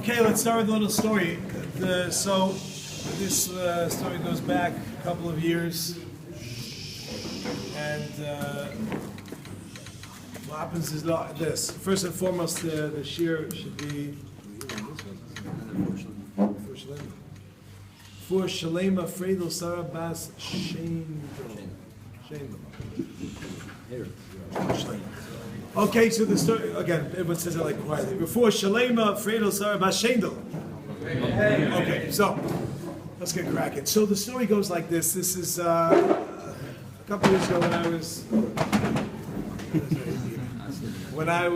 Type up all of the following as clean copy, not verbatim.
Okay, let's start with a little story. So this story goes back a couple of years, and what happens is this. First and foremost, the shir should be for Shalema Freidel Sarah Bas Sheindel. Okay, so the story again. Everyone says it like quietly. Before Shalema Freidel Sarah Bas Sheindel. Okay, so let's get cracking. So the story goes like this. This is a couple years ago when I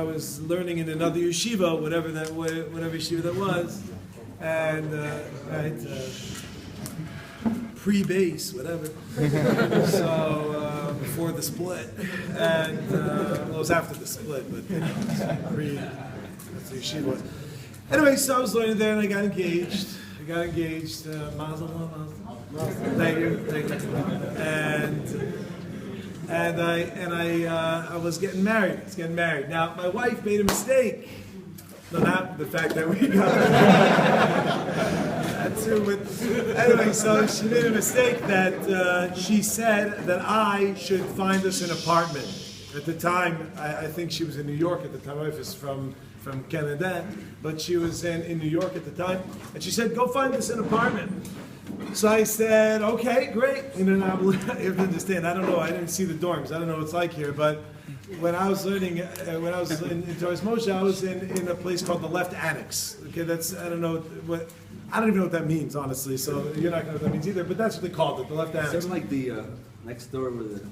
was learning in another yeshiva, whatever yeshiva that was, and pre-base, whatever. So before the split, and well, it was after the split, but pre. That's the yeshiva was. Anyway, so I was learning there, and I got engaged. Mazel tov. Thank you. And I was getting married. Now, my wife made a mistake. No, not the fact that we got that too. But anyway, so she made a mistake that she said that I should find us an apartment. At the time, I think she was in New York at the time. My wife is from Canada, but she was in New York at the time, and she said, "Go find us an apartment." So I said, "Okay, great." You have to understand. I don't know. I didn't see the dorms. I don't know what it's like here, but when I was learning, when I was in Torah Moshe, I was in a place called the Left Annex. Okay, I don't even know what that means, honestly. So you're not going to know what that means either. But that's what they called it, the Left Annex. It's like the next door with the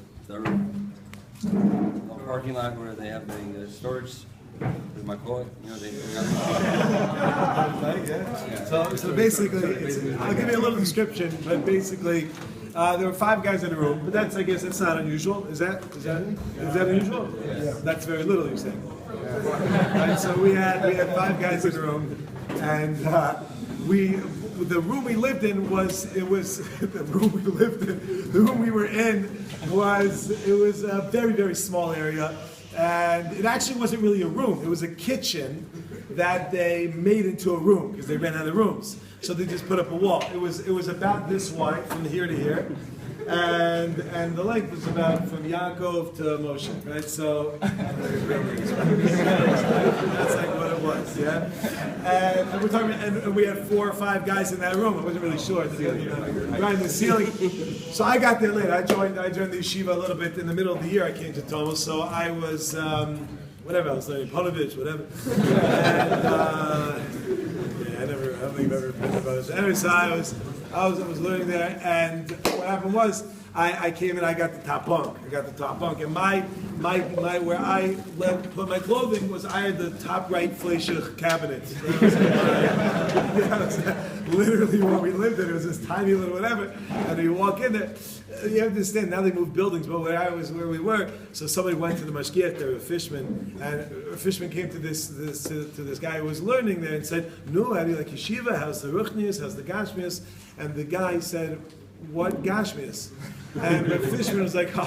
parking lot where they have the storage. With my car, So basically, I'll give you a little description. But basically, there were 5 guys in the room. But I guess that's not unusual. Is that unusual? Yeah. That's very little, you're saying. Right, so we had 5 guys in the room, and the room we lived in the room we were in was a very, very small area. And it actually wasn't really a room. It was a kitchen that they made into a room because they ran out of rooms. So they just put up a wall. It was about this wide from here to here, and the length was about from Yaakov to Moshe, right? So that's like what it was, yeah. And we're talking, and we had 4 or 5 guys in that room. I wasn't really sure. Grinding the ceiling. So I got there late. I joined the yeshiva a little bit in the middle of the year. I came to Thomas, so I was whatever I was learning, Ponovich, whatever. And I don't think I've ever been about this. Anyway, so I was learning there, and what happened was I came in. I got the top bunk, and my where I put my clothing was I had the top right fleishich cabinet. That was literally what we lived in. It was this tiny little whatever, and you walk in there. You have to understand, now they moved buildings, but where we were, so somebody went to the mashgiach, there was a fishman, and a fishman came to this guy who was learning there and said, "No, how do you like yeshiva? How's the ruchnius? How's the gashmius?" And the guy said, "What gashmius?" And the fishman was like, but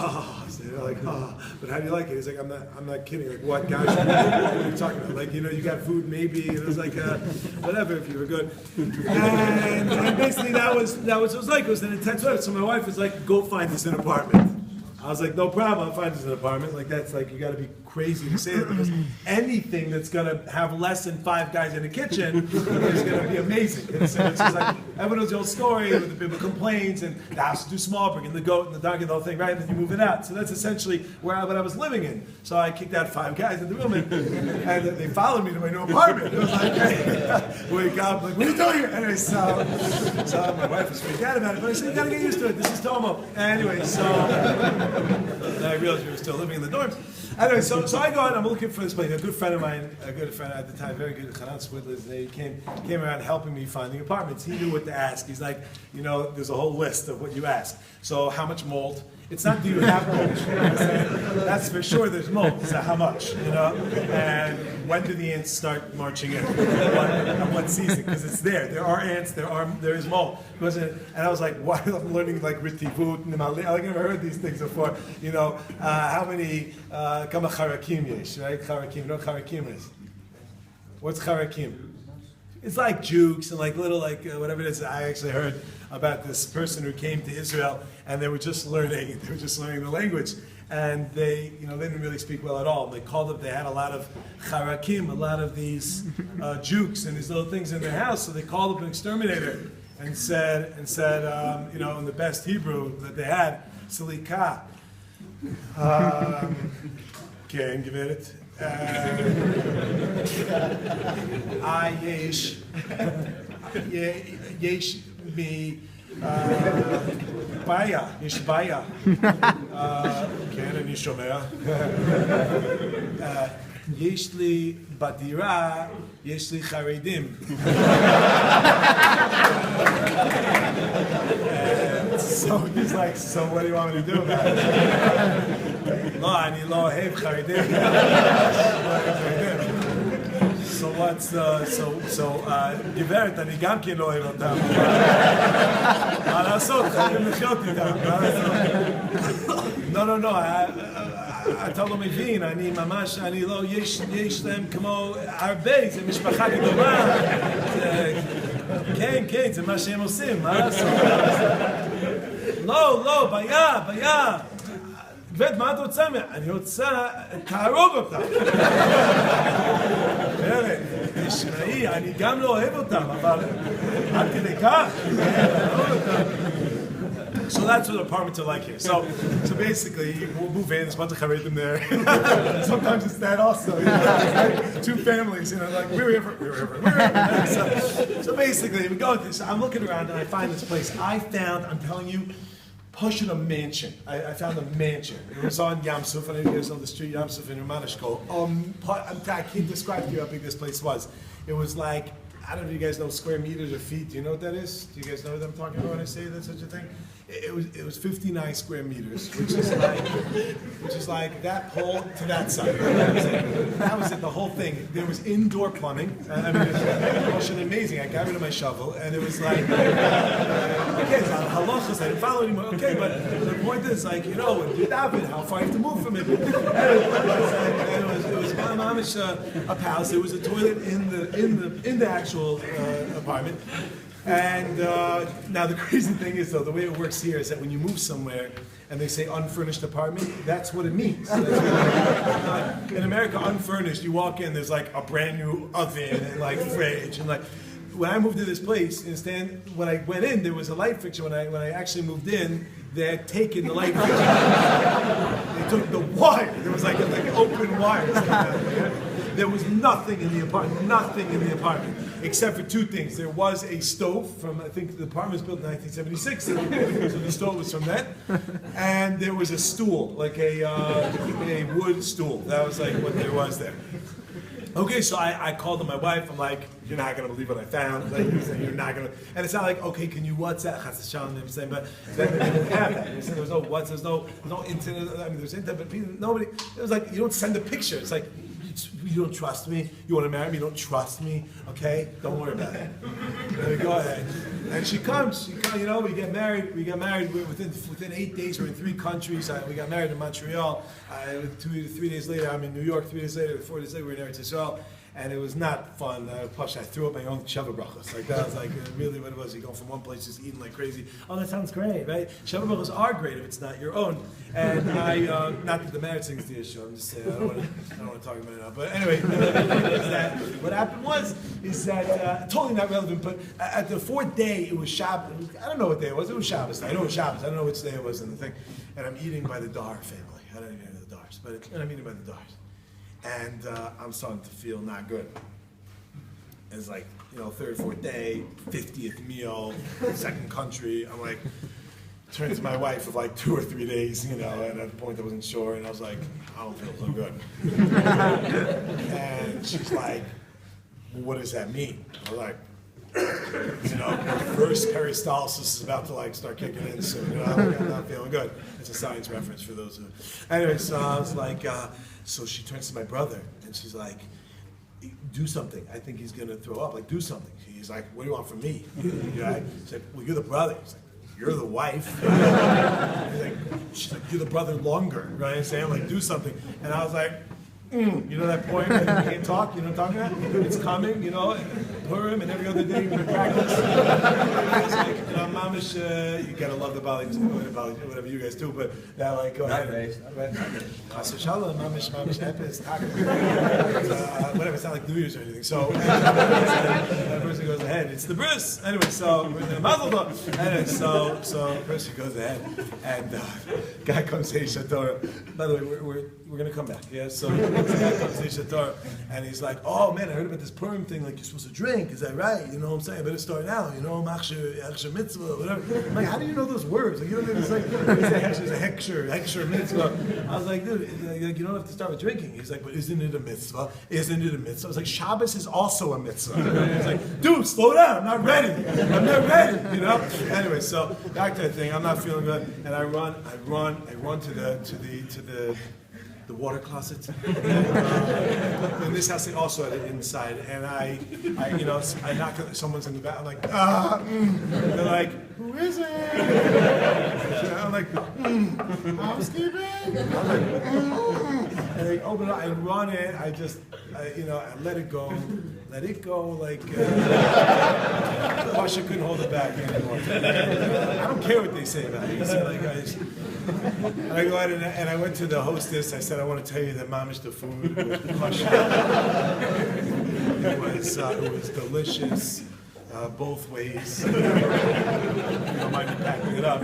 how do you like it? He's like, I'm not kidding. Like, what gashmius? What are you talking about? Like, you got food maybe. And it was like, whatever, if you were good. And basically that was what it was like. It was an intense weather. So my wife was like, "Go find us an apartment." I was like, "No problem, I'll find us an apartment." Like, that's like, you got to be crazy to say that, because anything that's going to have less than 5 guys in the kitchen is going to be amazing. It's just like, everyone knows the old story with the people complains, and the house is too small, bringing the goat and the dog and the whole thing, right? And then you move it out. So that's essentially what I was living in. So I kicked out 5 guys in the room, and they followed me to my new apartment. It was like, hey, wake up, like, what are you doing here? Anyway, so my wife was freaked out about it, but I said, you got to get used to it. This is Tomo. Anyway, so I realized we were still living in the dorms. Anyway, so I go out, I'm looking for this place. A good friend of mine, at the time, very good, Hanan Swidlers, they came around helping me finding apartments. He knew what to ask. He's like, there's a whole list of what you ask. So how much mold? It's not do you have mold. That's for sure there's mold. So how much? And when do the ants start marching in? What season? Because it's there. There are ants. There is mold. And I was like, what? I'm learning like ritivut. I've never heard these things before. How many kama charakim yesh, right? Charakim, no charakim is. What's charakim? It's like jukes and like little whatever it is. I actually heard about this person who came to Israel and they were just learning the language, and they didn't really speak well at all. They called up. They had a lot of charakim, a lot of these jukes and these little things in their house. So they called up an exterminator and said in the best Hebrew that they had, Salika. Can give it. יש בעיה, יש בעיה. כן, אני שומע. יש לי בדירה, יש לי חרדים. So he's like, so what do you want me to do about it? לא, אני לא אוהב חרדים. So what's גברת, אני גם כן לא אוהב אותם. מה לעשות? חייבים לחיות איתם. לא, אתה לא מבין, אני לא, יש להם כמו הרבה, זה משפחה גדולה. כן, זה מה שהם עושים, מה לעשות? לא, בעיה. גברת, מה את רוצה? אני רוצה תהרוג אותם. תשמעי, אני גם לא אוהב אותם, אבל עד כדי כך. So that's what apartments are like here. So basically, we'll move in. There's a bunch of Haredim there. Sometimes it's that also. Two families, like wherever. So basically, we go. I'm looking around and I find this place. I'm telling you, pushing a mansion. I found a mansion. It was on Yam Suf, and it was on the street Yam Suf in Ramanishko. I can't describe to you how big this place was. It was like, I don't know if you guys know square meters or feet. Do you know what that is? Do you guys know what I'm talking about when I say that such a thing? It was 59 square meters, which is like that pole to that side. That was it, the whole thing. There was indoor plumbing. I mean, it was amazing. I got rid of my shovel, and it was like, okay, it's not halachas, I didn't follow anymore. Okay, but the point is, like, when you're David, how far you have to move from it? It was a palace. There was a toilet in the actual apartment. And now the crazy thing is, though, the way it works here is that when you move somewhere and they say unfurnished apartment, that's what it means. In America, unfurnished, you walk in, there's like a brand new oven and like fridge and like. When I moved to this place, when I went in, there was a light fixture. When I actually moved in, they had taken the light fixture. They took the wire. There was like open wires. There was nothing in the apartment, except for two things. There was a stove from, I think the apartment was built in 1976, so the stove was from that. And there was a stool, like a wood stool. That was like what there was there. Okay, so I called on my wife. I'm like, you're not going to believe what I found. Like, you're not going to. And it's not like, okay, can you WhatsApp? I'm saying, but then they didn't have that. They said there was no WhatsApp, there's no internet. I mean, there's internet, but nobody. It was like, you don't send a picture. It's like, you don't trust me. You want to marry me? You don't trust me. Okay, don't worry about it. Go ahead. And she comes. We get married. Within 8 days. We're in 3 countries. We got married in Montreal. 3 days later, I'm in New York. 3 days later, 4 days later, we're in Eretz Yisrael. And it was not fun. Plus, I threw up my own Sheva brachos. Like that was like really what it was. You go from one place just eating like crazy. Oh, that sounds great, right? Sheva brachos are great if it's not your own. And I, not that the marriage thing's the issue. I'm just saying I don't want to talk about it now. But anyway, what happened is that totally not relevant. But at the 4th day, it was Shabbos. I don't know what day it was. It was Shabbos. I know it was Shabbos. I don't know which day it was in the thing. And I'm eating by the Dar family. I don't even know the Dars, but I'm eating by the Dars. And I'm starting to feel not good. It's like, 3rd, 4th day, 50th meal, 2nd country. I'm like, turned to my wife of like 2 or 3 days, and at the point I wasn't sure, and I was like, I don't feel so good. And she's like, well, what does that mean? I was like, first peristalsis is about to start kicking in soon. I'm not feeling good. It's a science reference for those who. Anyway, so I was like, so she turns to my brother and she's like, do something. I think he's gonna throw up. Like, do something. He's like, what do you want from me? She's like, well, you're the brother. He's like, you're the wife. She's like, you're the brother longer, right? I'm saying, like, do something. And I was like, You know that point where you can't talk? You know what I'm talking about? It's coming, you know, Purim and every other day we practice. It's like, you know, mamish, you gotta love the Bali, whatever you guys do, but that like, go ahead. Chas v'shalom, mamish, epis, whatever, it's not like New Year's or anything. So, that person goes ahead. It's the bris. Anyway, so, mazel tov. Anyway, so the person goes ahead, and guy comes to Isha Torah. By the way, we're gonna come back, yeah? So, the guy comes to Isha Torah, and he's like, oh man, I heard about this Purim thing, like you're supposed to drink, is that right? You know what I'm saying? I better start now, you know, machshir mitzvah, whatever. I'm like, how do you know those words? Like, you know, it's like, there's a hechsher mitzvah. I was like, dude, like, you don't have to start with drinking. He's like, but isn't it a mitzvah? Isn't it a mitzvah? I was like, Shabbos is also a mitzvah. He's like, dude, slow down, I'm not ready, you know? Anyway, so back to the thing, I'm not feeling good, and I run to the water closet. In this house, they also had it inside, and I knock on, someone's in the back. I'm like, They're like, who is it? I'm like, housekeeping. I'm like, and they open it up. I run in. I let it go. Like, Pasha couldn't hold it back anymore. I don't care what they say about it. And I go out and I went to the hostess. I said, I want to tell you that mamish, the food was kosher. It was delicious, both ways. You don't mind me packing it up.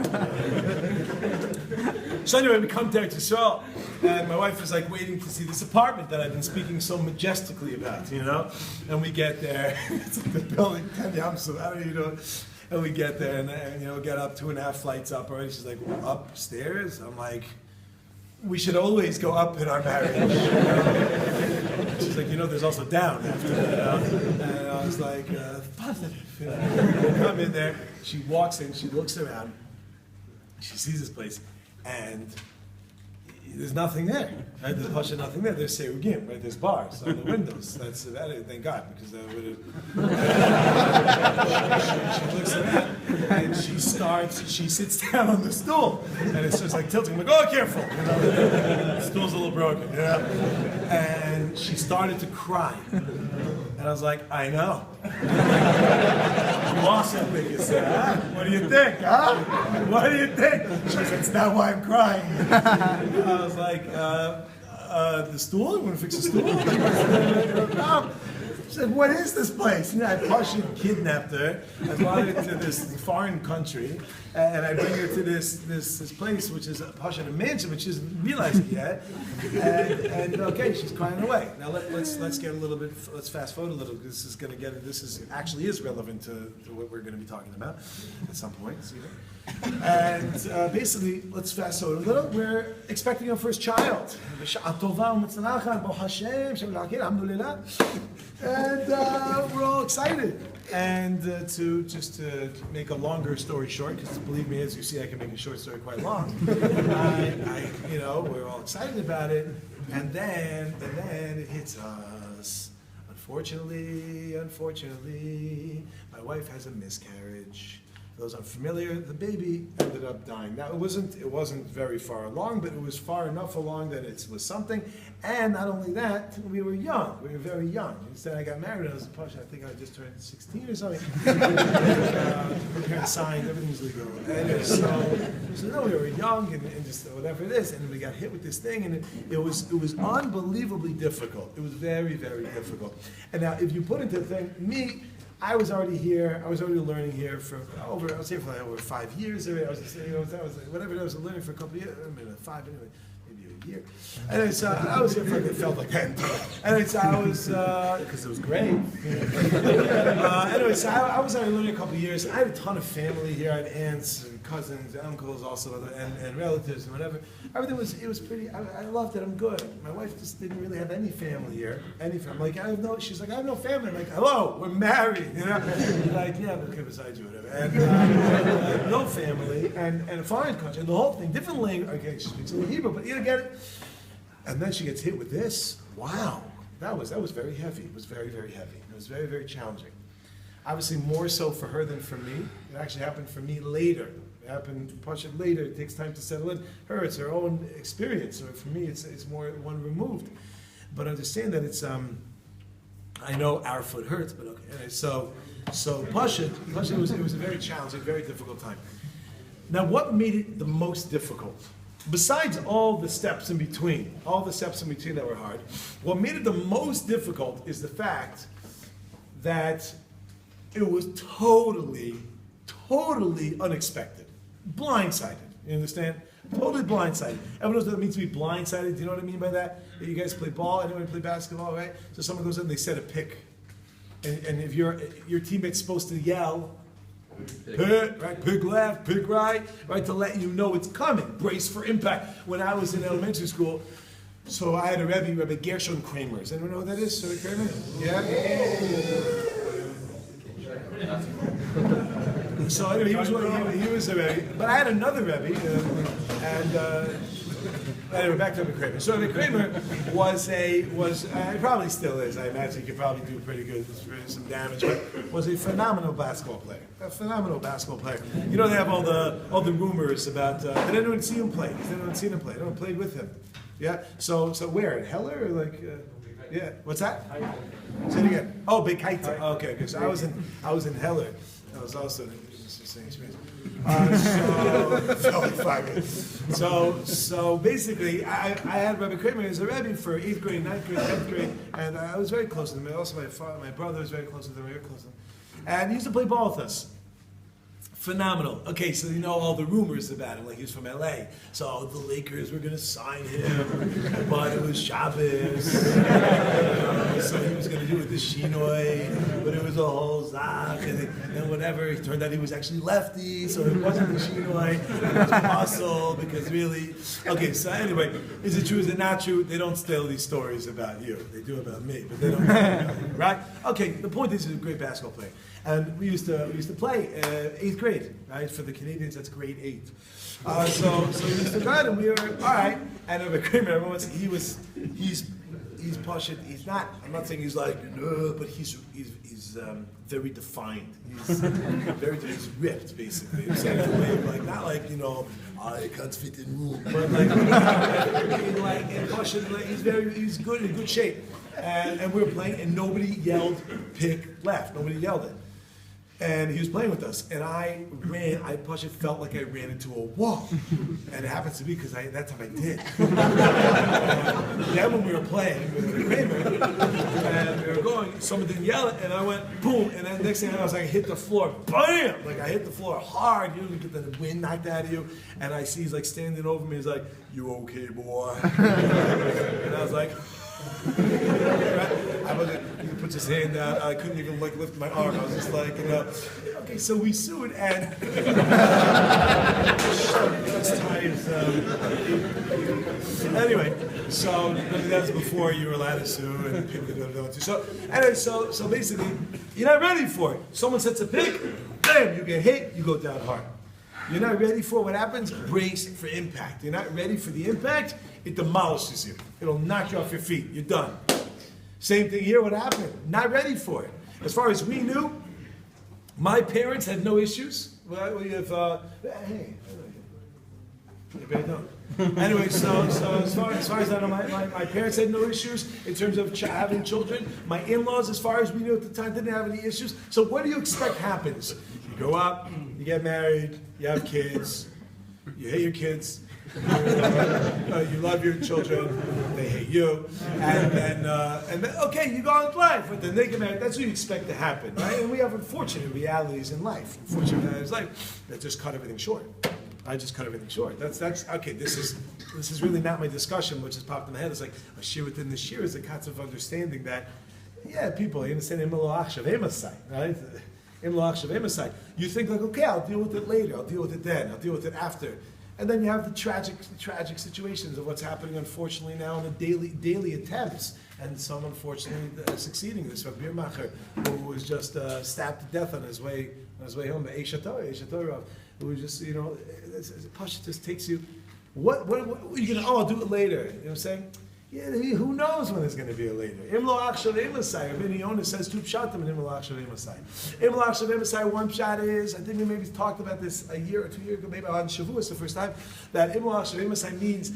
So anyway, we come to Israel, and my wife was like waiting to see this apartment that I've been speaking so majestically about, you know. And we get there, it's like the building, 10 yamsuf, I don't even know. And we get there, and get up 2.5 flights up already. She's like, well, upstairs? I'm like, we should always go up in our marriage. You know? She's like, there's also down after that. And I was like, positive. We come in there, she walks in, she looks around, she sees this place, and there's nothing there. Right? There's Pasha nothing there. There's Seugim, right? There's bars on the windows. That's about it. Thank God, because that would have. She looks around and she sits down on the stool, and it's just like tilting. I'm like, oh, careful! The stool's a little broken. Yeah. And she started to cry, and I was like, I know. You also think it's huh? What do you think, huh? What do you think? She goes, it's not why I'm crying. I was like, the stool? You want to fix the stool? No. She said, what is this place? I partially kidnapped her. I brought her to this foreign country, and I bring her to this place, which is a Pasha mansion, which she doesn't realize it yet. And okay, she's crying away. Now let's get a little bit. Let's fast forward a little. This is actually is relevant to what we're going to be talking about at some point. See that? And basically, let's fast forward a little. We're expecting our first child. And we're all excited. And to make a longer story short, because believe me, as you see, I can make a short story quite long. We're all excited about it, and then it hits us. Unfortunately, my wife has a miscarriage. For those unfamiliar, the baby ended up dying. Now it wasn't very far along, but it was far enough along that it was something. And not only that, we were young. We were very young. Instead, I got married. I was a Pasha. I think I just turned 16 or something. My parents signed. Everything was legal. And so we were young and just whatever it is. And we got hit with this thing, and it was unbelievably difficult. It was very, very difficult. And now, if you put into the thing, I was already here. I was already learning here I was here for like over 5 years. I was whatever it was, learning for a couple of years. I mean, 5 anyway. Year. And so I was here for it felt like 10. And so I was because it was great. Anyway, so I was already learning a couple of years. I had a ton of family here. I had aunts and cousins, and uncles also, and relatives and whatever. Everything was pretty. I loved it. I'm good. My wife just didn't really have any family here. Any family. Like she's like, I have no family. I'm like, hello, we're married. Like, yeah, but okay, besides you, whatever. And no family and a foreign country and the whole thing, different language. Okay, she speaks a little Hebrew, but you don't get it. And then she gets hit with this. Wow, that was very heavy. It was very, very heavy. It was very, very challenging. Obviously, more so for her than for me. It actually happened for me later. It happened later. It takes time to settle in. It's her own experience. So for me, it's more one removed. but understand that it's, I know our foot hurts, but okay. Anyway, so Pashut, it was a very challenging, very difficult time. Now, what made it the most difficult? Besides all the steps in between that were hard, what made it the most difficult is the fact that it was totally unexpected. Blindsided, you understand? Totally blindsided. Everyone knows what it means to be blindsided. Do you know what I mean by that? You guys play ball, anyone play basketball, right? So someone goes in and they set a pick. And if your teammate's supposed to yell, pick, right, pick left, pick right, to let you know it's coming. Brace for impact. When I was in elementary school, so I had a Rebbe Gershon Kramer. Does anyone know who that is? Rebbe Kramer? Yeah? So anyway, he was a Rebbe. But I had another Rebbe, anyway, back to Rebbe Kramer. So Rebbe Kramer was he probably still is. I imagine he could probably do pretty good, some damage, but was a phenomenal basketball player. You know, they have all the rumors about. Did anyone see him play? Did anyone see him play? Anyone played with him? Yeah. So where? At Heller or like? Yeah. What's that? Say it again. Oh, Big Kaita. Okay. Because I was in Heller. That was also an interesting experience. So basically, I had Rebbe Kramer as a Rebbe for 8th grade, 9th grade, 10th grade, and I was very close to him. Also, my brother was very close to him, and he used to play ball with us. Phenomenal. Okay, so you know all the rumors about him, like he was from LA. So the Lakers were going to sign him, but it was Shabbos. So he was going to do it with the Shinoi, but it was a whole Zach, and whatever. It turned out he was actually lefty, so it wasn't the Shinoi, it was muscle, because really. Okay, so anyway, is it true, is it not true? They don't tell these stories about you. They do about me, but they don't about you, right? Okay, the point is he's a great basketball player. And we used to play 8th grade, right? For the Canadians, that's grade 8. So we used to go out and we were all right. And Rebbe Kramer, he's Pashut. He's not. I'm not saying he's like no, but he's very defined. He's ripped basically. Like not like I can't fit in room, but like in Pashut, he's good in good shape. And we were playing, and nobody yelled pick left. Nobody yelled it. And he was playing with us, and I Pashut felt like I ran into a wall. And it happens to be because that time I did. Then when we were playing with Kramer, and we were going, someone didn't yell it, and I went boom, and then next thing I was like, I hit the floor, bam! Like I hit the floor hard, you get the wind knocked out of you, and I see he's like standing over me, he's like, "You okay, boy?" And I was like, he puts his hand out. I couldn't even lift my arm. I was just like, okay. So we sued, and anyway. So that was before you were allowed to sue, and people didn't know what to. So anyway, so basically, you're not ready for it. Someone sets a pick, bam, you get hit, you go down hard. You're not ready for what happens. Brace for impact. You're not ready for the impact. It demolishes you. It'll knock you off your feet. You're done. Same thing here. What happened? Not ready for it. As far as we knew, my parents had no issues. Well, we have. Hey, maybe I don't. Anyway, so as far as I know, my parents had no issues in terms of having children. My in-laws, as far as we knew at the time, didn't have any issues. So what do you expect happens? You go up, you get married, you have kids, you hate your kids. You love your children, they hate you, and then okay, you go on with life, but then they get married. That's what you expect to happen, right? And we have unfortunate realities in life. Unfortunate realities in life that just cut everything short. I just cut everything short. That's okay. This is really not my discussion, which has popped in my head. It's like a shir within the shir is a concept of understanding that, yeah, people, you understand right? You think like, okay, I'll deal with it later. I'll deal with it then. I'll deal with it after. And then you have the tragic situations of what's happening, unfortunately, now in the daily attempts, and some unfortunately succeeding. This Rav Birmacher, who was just stabbed to death on his way home. Eisha Torah, who was just Pashut just takes you. What you gonna? Oh, I'll do it later. You know what I'm saying? Yeah, who knows when there's going to be a later? Imlo Akshav Emasai. Rabbi Yonah says two pshatim in Imlo Akshav Emasai. Imlo Akshav Emasai, one pshat is, I think we maybe talked about this a year or 2 years ago, maybe on Shavuos the first time, that Imlo Akshav Emasai means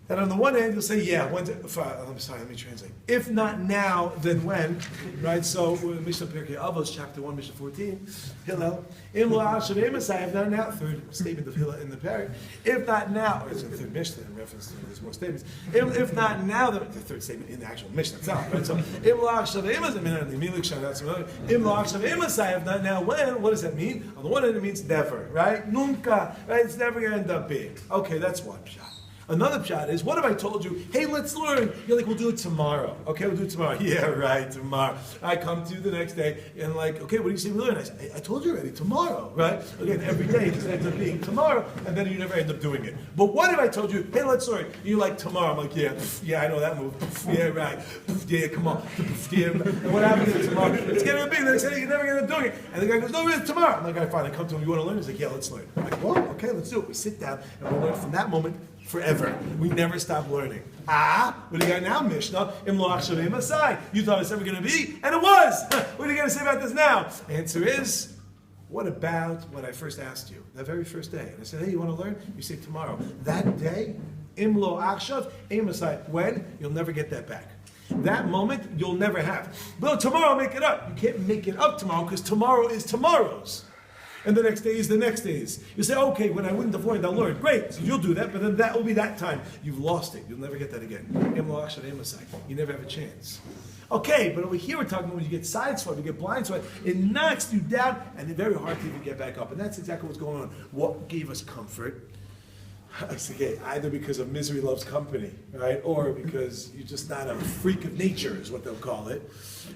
And on the one hand, you'll say, yeah, I'm sorry, let me translate. If not now, then when? Right? So, Mishnah Pirkei Avos, chapter 1, Mishnah 14, Hillel. Im lo asher emasai, if not now, third statement of Hillel in the parak. If not now, or it's in the third Mishnah in reference to there's more statements. If not now, the third statement in the actual Mishnah itself. Right? So, Im lo asher emasai, Im lo asher emasai, if not now, when? What does that mean? On the one hand, it means never, right? Nunca, right? It's never going to end up being. Okay, that's one shot. Another pshat is, what if I told you, hey, let's learn? You're like, we'll do it tomorrow. Okay, we'll do it tomorrow. Yeah, right, tomorrow. I come to you the next day, and like, okay, what do you say we learn? I say, I told you already, tomorrow, right? Again, every day it just ends up being tomorrow, and then you never end up doing it. But what if I told you, hey, let's learn? You're like, tomorrow. I'm like, yeah, I know that move. Yeah, right. Yeah, come on. Yeah. And what happens is tomorrow? It's getting to be the next day, you're never going to do it. And the guy goes, no, it's tomorrow. I'm like, all right, fine. I come to him, you want to learn? He's like, yeah, let's learn. I'm like, well, okay, let's do it. We sit down, and we'll learn from that moment forever. We never stop learning. What do you got now, Mishnah? Im lo achshavei masai. You thought it's ever going to be, and it was. What are you going to say about this now? Answer is, what about when I first asked you, that very first day? And I said, hey, you want to learn? You say tomorrow. That day, im lo achshav masai. When? You'll never get that back. That moment, you'll never have. Well, tomorrow, I'll make it up. You can't make it up tomorrow, because tomorrow is tomorrow's. And the next day is the next day's. You say, okay, when I wouldn't have learned, I'll learn. Great, so you'll do that, but then that will be that time. You've lost it. You'll never get that again. You never have a chance. Okay, but over here we're talking about when you get sideswiped, you get blindsided, it knocks you down, and it's very hard to even get back up. And that's exactly what's going on. What gave us comfort? Okay, either because of misery loves company, right? Or because you're just not a freak of nature, is what they'll call it,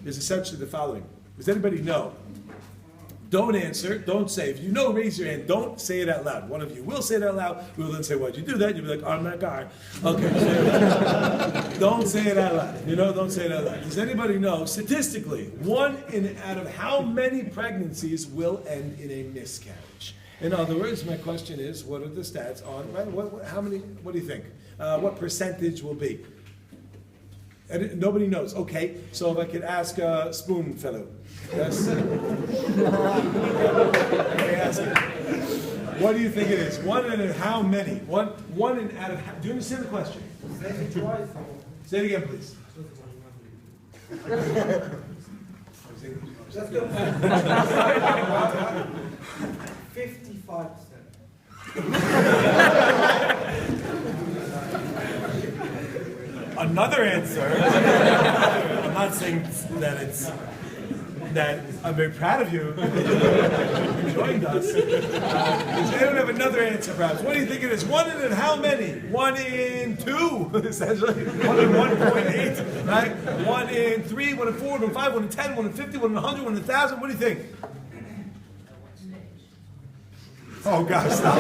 is essentially the following. Does anybody know? Don't answer, don't say. If you know, raise your hand. Don't say it out loud. One of you will say it out loud. We will then say, why'd you do that? You'll be like, I'm that guy. Okay, don't say it out loud. Don't say it out loud. Does anybody know, statistically, out of how many pregnancies will end in a miscarriage? In other words, my question is, what are the stats on, right? What do you think? What percentage will be? And nobody knows. Okay, so if I could ask a spoon fellow. Yes? What do you think it is? One in how many? One in out of how? Do you understand the question? Say it again, please. 55%. Another answer. I'm not saying that I'm very proud of you that you joined us. Does anyone have another answer, perhaps? What do you think it is? One in how many? 1 in 2, essentially. 1 in 1.8, right? 1 in 3, 1 in 4, 1 in 5, 1 in 10, 1 in 50, 1 in 100, 1 in 1,000. What do you think? Oh, gosh, stop.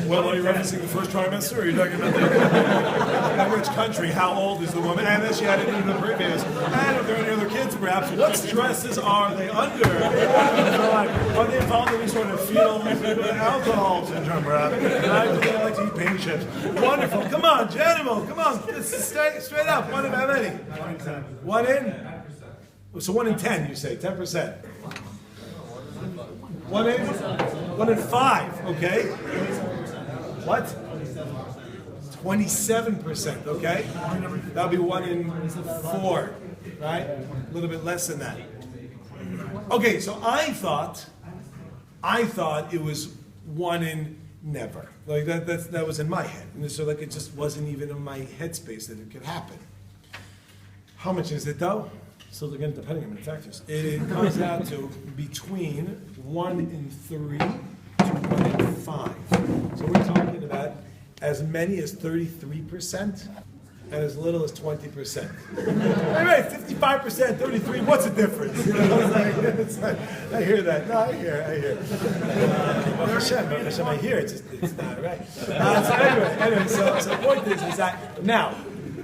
Well, are you referencing the first trimester, or are you talking about which country? How old is the woman? And then she had it in the previous. And if there are any other kids, perhaps, what stresses are they under? Are they involved in any sort of fetal alcohol syndrome, perhaps? Do they like to eat paint chips? Wonderful. Come on, gentlemen, come on. Straight up. One in how many? 1 in 10. 1 in? So 1 in 10, you say, 10%. 1 in 5, okay? What? 27%, okay? That'll be 1 in 4, right? A little bit less than that. Okay, so I thought it was 1 in never. Like that was in my head. And so like it just wasn't even in my headspace that it could happen. How much is it though? So again, depending on many factors. It comes out to between 1 in 3 to 1 in 5. So we're talking about as many as 33% and as little as 20%. All right, 55%, 33, what's the difference? It's like, I hear that. No, I hear. Hashem, I hear it. It's not right. So the point is that now,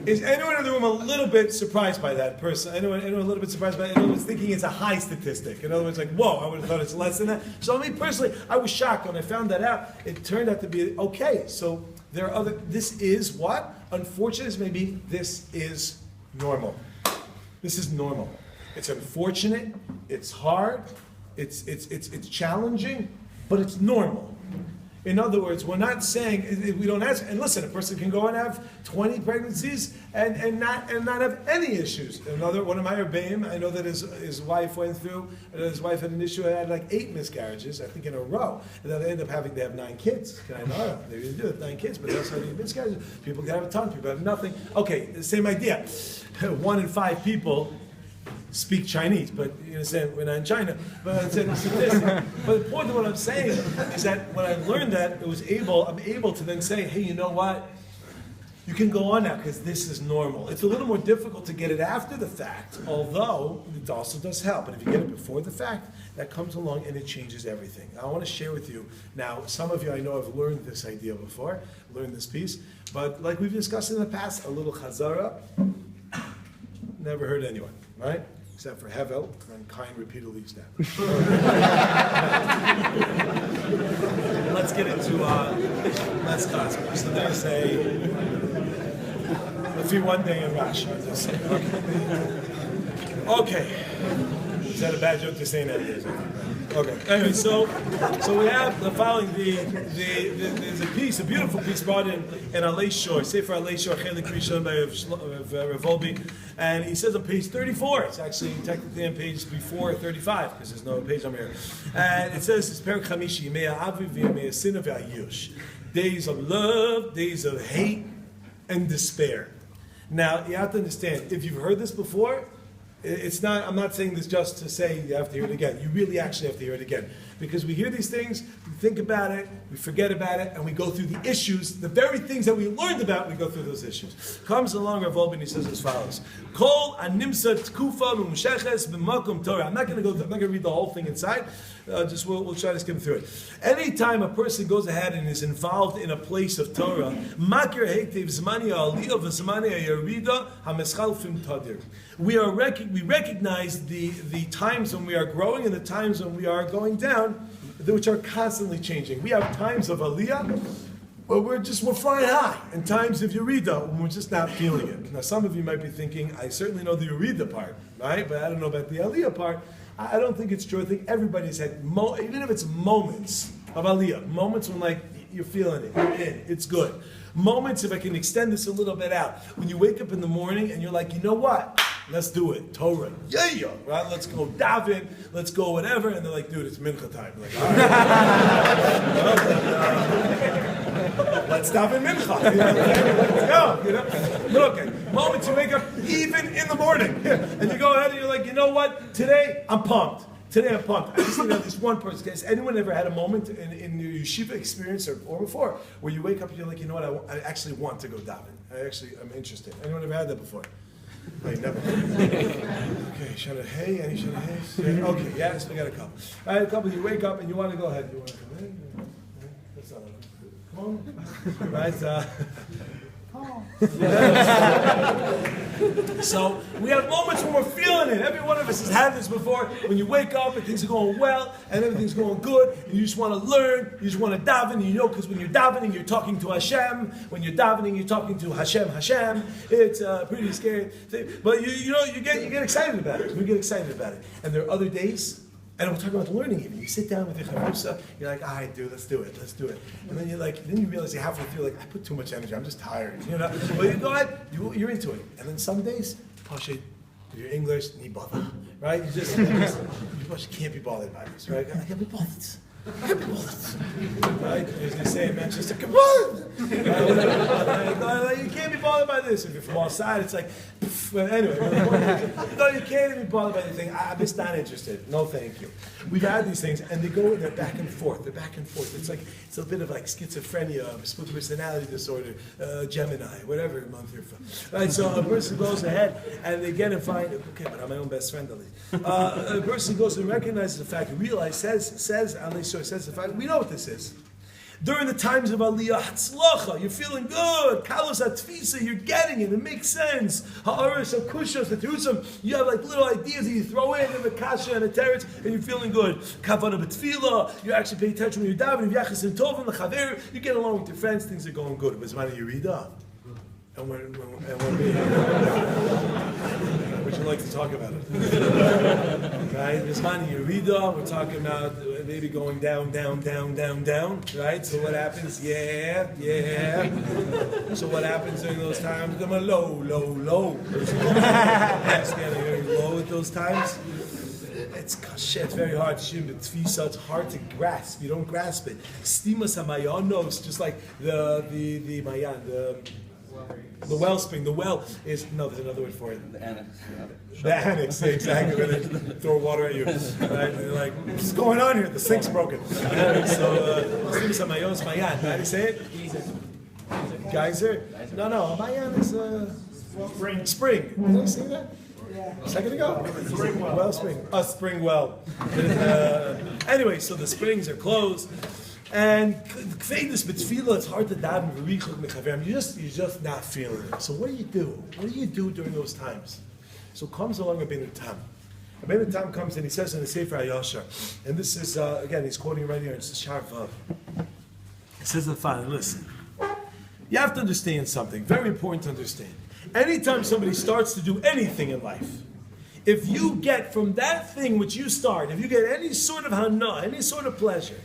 is anyone in the room a little bit surprised by that person? Anyone a little bit surprised by that? Anyone thinking it's a high statistic? In other words, like, whoa, I would have thought it's less than that. So me personally, I was shocked when I found that out. It turned out to be, okay, so there are this is what? Unfortunate as maybe, this is normal. This is normal. It's unfortunate, it's hard, It's challenging, but it's normal. In other words, we're not saying we don't ask. And listen, a person can go and have 20 pregnancies and not have any issues. Another one of my rebbeim, I know that his wife went through. His wife had an issue. Had like 8 miscarriages, I think, in a row. And then they end up having to have 9 kids. Can I know? They didn't do it, 9 kids, but that's how many miscarriages. People can have a ton. People have nothing. Okay, the same idea. 1 in 5 people speak Chinese, but you understand, we're not in China. But I'm saying statistic. But the point of what I'm saying is that when I learned that, I'm able to then say, hey, you know what? You can go on now because this is normal. It's a little more difficult to get it after the fact, although it also does help. But if you get it before the fact, that comes along and it changes everything. I want to share with you now. Some of you I know have learned this idea before, learned this piece, but like we've discussed in the past, a little chazara. Never hurt anyone, right? Except for Hevel, and Kain repeatedly stabbed. Let's get into let's gospel. So there's let's do one day in Rashi. Okay. Is that a bad joke to say nowadays? Okay. Anyway, so we have the following. There's a piece, a beautiful piece brought in Alei Shor, Sefer Alei Shor, Chelik Rishon by Rav Volbi, and he says on page 34. It's actually technically on page before 35 because there's no page number here. And it says it's Perek Chamishi, Yemei Aviv Yemei Sina V'Ayush, days of love, days of hate, and despair. Now you have to understand, if you've heard this before. It's not, I'm not saying this just to say you have to hear it again. You really actually have to hear it again. Because we hear these things, we think about it, we forget about it, and we go through the issues, the very things that we learned about, we go through those issues. Comes along Rav Volbi and he says as follows. Kol animsa tkufa v'musheches b'makom Torah. I'm not going to read the whole thing inside. We'll try to skim through it. Anytime a person goes ahead and is involved in a place of Torah, makir heitev zmani ha'aliyah v'zmani ha'yarida ha'meschalfim tadir. We recognize the times when we are growing and the times when we are going down, which are constantly changing. We have times of aliyah where we're flying high, and times of yerida when we're just not feeling it. Now, some of you might be thinking, I certainly know the yerida part, right? But I don't know about the aliyah part. I don't think it's true. I think everybody's had, even if it's moments of aliyah, moments when like you're feeling it, you're in, it's good. Moments, if I can extend this a little bit out, when you wake up in the morning and you're like, you know what? Let's do it. Torah. Yeah. Right? Let's go daven. Let's go whatever. And they're like, dude, it's mincha time. Like, all right. Let's daven mincha. Let's go. Look, moments you wake up, even in the morning, and you go ahead and you're like, you know what? Today, I'm pumped. I just think of this one person. Has anyone ever had a moment in your yeshiva experience or before where you wake up and you're like, you know what? I actually want to go daven. I'm interested. Anyone ever had that before? I never. Okay, Shana Hey, any Shana Hey? Okay, yes, we got a couple. All right, a couple. You wake up and you want to go ahead. You want to come in? That's not come on. Right? So we have moments when we're feeling it. Every one of us has had this before. When you wake up and things are going well and everything's going good, and you just want to learn, you just want to daven. You know, because when you're davening, you're talking to Hashem. When you're davening, you're talking to Hashem. It's pretty scary, but you get excited about it. We get excited about it. And there are other days. And we're talking about learning even. You sit down with your chavrusa, you're like, all right, dude, let's do it. And then you realize you're halfway through, like, I put too much energy, I'm just tired, But you go ahead, you're into it. And then some days, Pasha, your English, nibada, right? You can't be bothered by this, right? I can't be bothered. Right? As they say in Manchester, come on! You can't be bothered by this. If you're from outside, it's like, but anyway, you can't even be bothered by anything. I'm just not interested. No, thank you. We've had these things, and they're back and forth. It's a bit of like schizophrenia, split personality disorder, Gemini, whatever month you're from. Right? So a person goes ahead, and they get and find, okay, but I'm my own best friend, at least. A person goes and recognizes the fact, says the fact, we know what this is. During the times of Aliyah, Hatzlacha, you're feeling good. Kalos Atfisa, you're getting it. It makes sense. Ha'arish, Akushos, the Terusam, you have like little ideas that you throw in a Kasha and a Teretz, and you're feeling good. Kavana B'tfila, you're actually paying attention when you're davening. Yachas and Tovim, the Chaver, you get along with your friends, things are going good. It was Mani Yerida. And when we... Which she likes to talk about it. Right? Bisman Yerida, we're talking about maybe going down, right? So what happens? Yeah. So what happens during those times? Them are low. It's getting very low at those times. It's very hard to shoot. It's hard to grasp. You don't grasp it. Stimas hamayanos, just like the mayan, the wellspring. The well is there's another word for it. The annex. The annex, exactly. Where they throw water at you. Right? And you're like, what's going on here? The sink's broken. So stimas hamayanos mayan. How do you say it? Geyser. No. Mayan is spring. Did I say that? A second ago? Spring well. Wellspring. A spring well. Anyway, so the springs are closed. And kveidus b'tefillah, it's hard to daven v'richuk mechaverim. You're just not feeling it. So what do you do? What do you do during those times? So comes along Rabbeinu Tam. Rabbeinu Tam comes and he says in the Sefer HaYashar, and this is, again, he's quoting right here, it's Shar Vav. He says the following, listen. You have to understand something, very important to understand. Anytime somebody starts to do anything in life, if you get from that thing which you start, if you get any sort of hana, any sort of pleasure,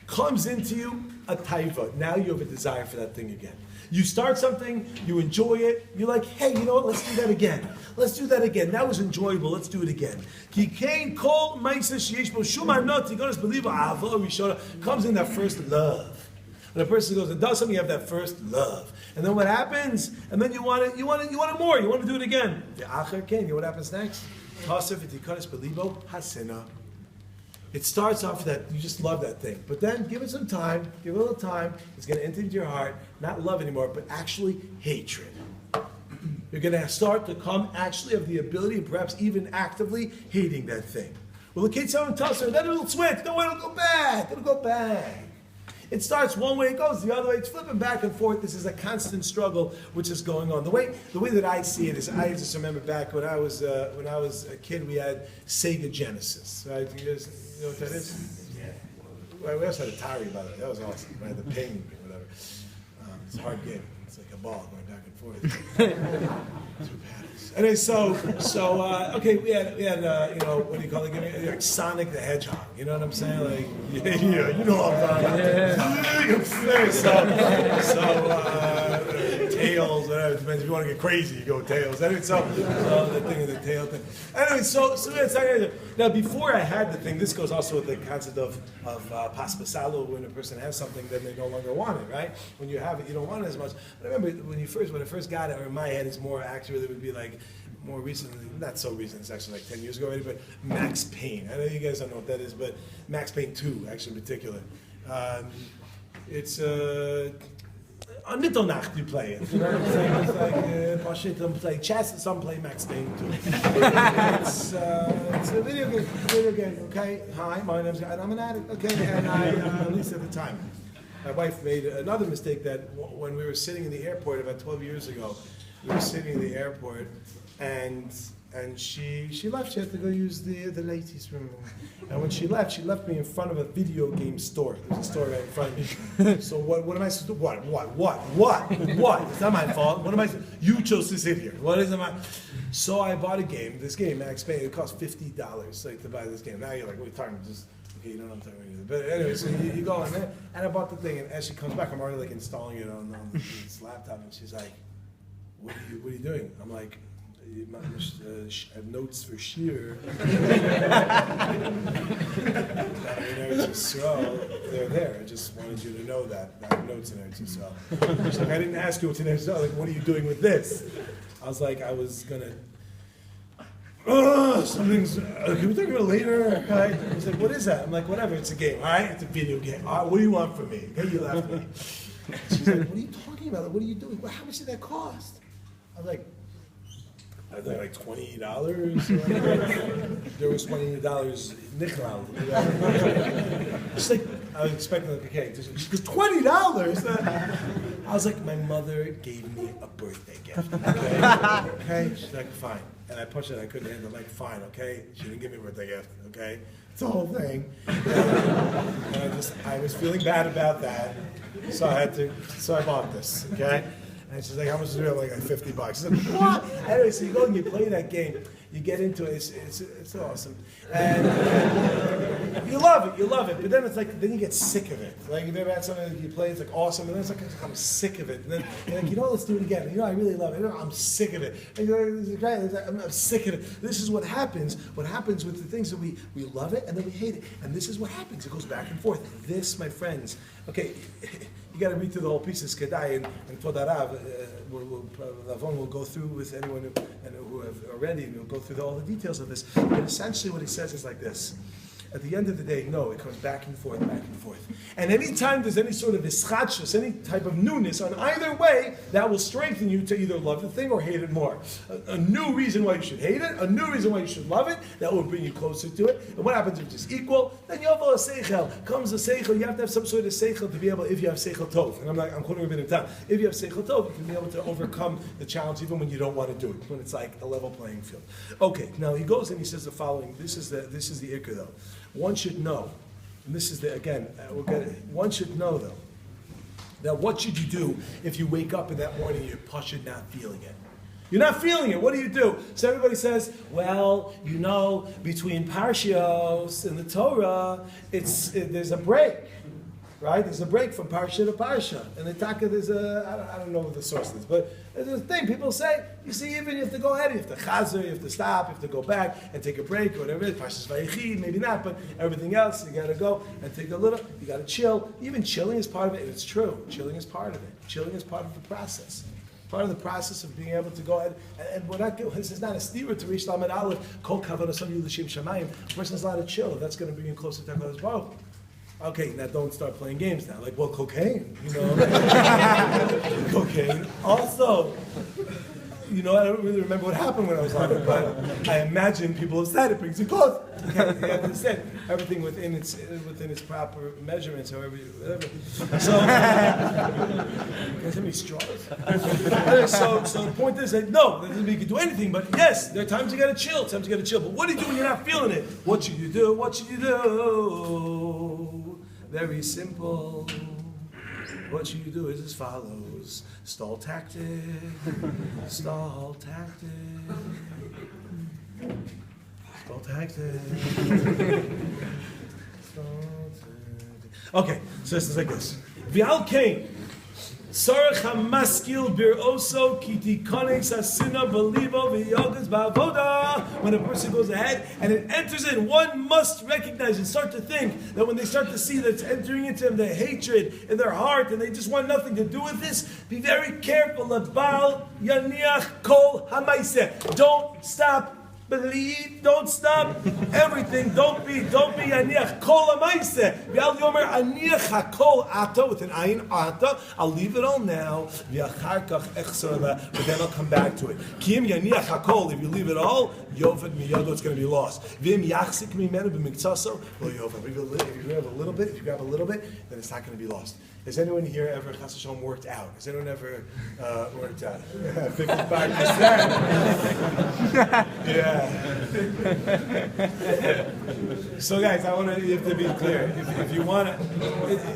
comes into you a taiva, now you have a desire for that thing again. You start something, you enjoy it, you're like, hey, you know what, let's do that again. That was enjoyable, let's do it again. Comes in that first love. When a person goes and does something, you have that first love. And then what happens? And then you want it more. You want to do it again. You know what happens next? It starts off that you just love that thing. But then give it some time, give it a little time. It's going to enter into your heart, not love anymore, but actually hatred. You're going to start to come actually of the ability and perhaps even actively hating that thing. Well, the kid's on tusser, then it'll switch. No, it'll go back. It starts one way, it goes the other way. It's flipping back and forth. This is a constant struggle which is going on. The way that I see it is, I just remember back when I was a kid, we had Sega Genesis. Right? You guys know what that is? Yeah. Well, we also had Atari, by the way. That was awesome. Right? The ping, whatever. It's a hard game. It's like a ball going back and forth. Two paddles. Anyway, okay, we had what do you call it? Like Sonic the Hedgehog. You know what I'm saying? Like, yeah, you know what I'm talking about. Tails, whatever. It depends if you want to get crazy, you go with Tails. Anyway, so the thing of the tail thing. Anyway, so now before I had the thing, this goes also with the concept of paspasalu. When a person has something, then they no longer want it, right? When you have it, you don't want it as much. But I remember when I first got it, or in my head, it's more accurate. It would be like more recently, not so recent. It's actually like 10 years ago already. But Max Payne. I know you guys don't know what that is, but Max Payne 2, actually in particular. It's on Mitternacht you play it. You know what I'm saying? It's like Washington play chess and some play Max Payne too. It's a video game, okay? Hi, my name's and I'm an addict, okay? And I, at least at the time, my wife made another mistake that when we were sitting in the airport about 12 years ago, we were sitting in the airport and she left. She had to go use the ladies' room. And when she left me in front of a video game store. There's a store right in front of me. So what am I supposed to do? What? It's not my fault. What am I? You chose to sit here. What is it? So I bought this game, Max Payne. It cost $50 like, to buy this game. Now you're like, what are you talking about? Just, okay, you don't know what I'm talking about. But anyway, so you go in there, and I bought the thing, and as she comes back, I'm already like installing it on this laptop, and she's like, what are you doing? I'm like, I have notes for Shir. They're there. I just wanted you to know that I have notes in Eretz Yisrael. She's like, I didn't ask you what's in Eretz Yisrael. Like, what are you doing with this? I was like, I was gonna. Something's. Can we talk about it later? Right? He's like, what is that? I'm like, whatever. It's a game. All right, it's a video game. All right, what do you want from me? Okay, you laughed at me. She's like, what are you talking about? Like, what are you doing? How much did that cost? I was like $20. There was $20 nickel. She's like, I was expecting like, okay, she goes, $20? I was like, my mother gave me a birthday gift. Okay? She's like, fine. And I pushed it, I couldn't handle it. I'm like, fine, okay? She didn't give me a birthday gift, okay? It's the whole thing. And I was feeling bad about that. So I bought this, okay? And she's like, how much is it? I'm like $50. She's like, what? Anyway, so you go and you play that game. You get into it. It's awesome, and you love it. But then it's like then you get sick of it. Like you've ever had something that you play, it's like awesome, and then it's like I'm sick of it. And then you're like, let's do it again. And, I really love it. I'm sick of it. And you're like, this is great. I'm sick of it. This is what happens. What happens with the things that we love it and then we hate it, and this is what happens. It goes back and forth. This, my friends. Okay. You got to read through the whole piece of Skedai and Todarav. Lavon will go through with anyone who have already, and we'll go through all the details of this. But essentially what he says is like this. At the end of the day, no, it comes back and forth, back and forth. And anytime there's any sort of ischatshus, any type of newness on either way, that will strengthen you to either love the thing or hate it more. A new reason why you should hate it, a new reason why you should love it, that will bring you closer to it. And what happens if it's just equal? Then yovel a seichel. Comes a seichel, you have to have some sort of seichel to be able, if you have seichel tov. And I'm quoting a bit of time. If you have seichel tov, you can be able to overcome the challenge even when you don't want to do it, when it's like a level playing field. Okay, now he goes and he says the following. This is the ikar though. One should know, and this is one should know though, that what should you do if you wake up in that morning and you're pushing not feeling it? You're not feeling it, what do? So everybody says, well, between Parshios and the Torah, there's a break. Right? There's a break from parsha to parsha. And the Taka, I don't know what the source is, but there's a thing people say, you see, even you have to go ahead, you have to chazer, you have to stop, you have to go back and take a break, or whatever it is, Parshas Vayechi, maybe not, but everything else, you gotta go and take a little, you gotta chill. Even chilling is part of it, and it's true. Chilling is part of it. Chilling is part of the process. Part of the process of being able to go ahead, and this is not a steer to reach Lamed Aleph, Kol Kavod Asam Yudashim Shamayim. A person is allowed to chill. That's going to bring you closer to HaKadosh Baruch Hu. Okay, now don't start playing games now. Like, well, cocaine, Cocaine. Also, I don't really remember what happened when I was on it, but I imagine people have said it brings you close. Okay, you have to say everything within its proper measurements, whatever. So, you guys have any straws? So the point is that no, that doesn't mean you can do anything. But yes, there are times you got to chill. But what do you do when you're not feeling it? What should you do? Very simple. What should you do is as follows. Stall tactic. Stall tactic. Stall tactic. Okay, so this is like this. V'al Kain. Sarach hamaskil bir oso kiti konex asina belibo v'yogas ba'avoda. When a person goes ahead and it enters in, one must recognize and start to think that when they start to see that it's entering into them, the hatred in their heart, and they just want nothing to do with this, be very careful about yaniach kol hamaiseh. Don't stop. Believe, don't stop everything. Don't be aniach kol amaise. V'al yomer aniach hakol ata with an ayin ata. I'll leave it all now. V'achar kach echsor la, but then I'll come back to it. Kim yaniach hakol. If you leave it all, yovad miyado, it's going to be lost. V'im yachzik mimenu b'miktaso. Well, yovad. If you grab a little bit, then it's not going to be lost. Has anyone here ever Chas V'Shalom worked out? Has anyone ever worked out? 55%. Yeah. So guys, you have to be clear. If you want to,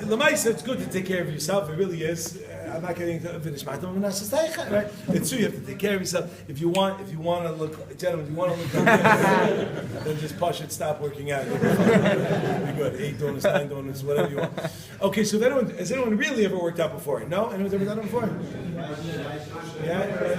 Lamaisa, it's good to take care of yourself. It really is. I'm not getting to finish my time. Right? It's true. You have to take care of yourself. If you want to look, gentlemen, you want to look like this, then just push it. Stop working out. You'll be good. 8 donuts, 9 donuts, whatever you want. Okay. So has anyone really ever worked out before? No? Anyone's ever done it before? Yeah.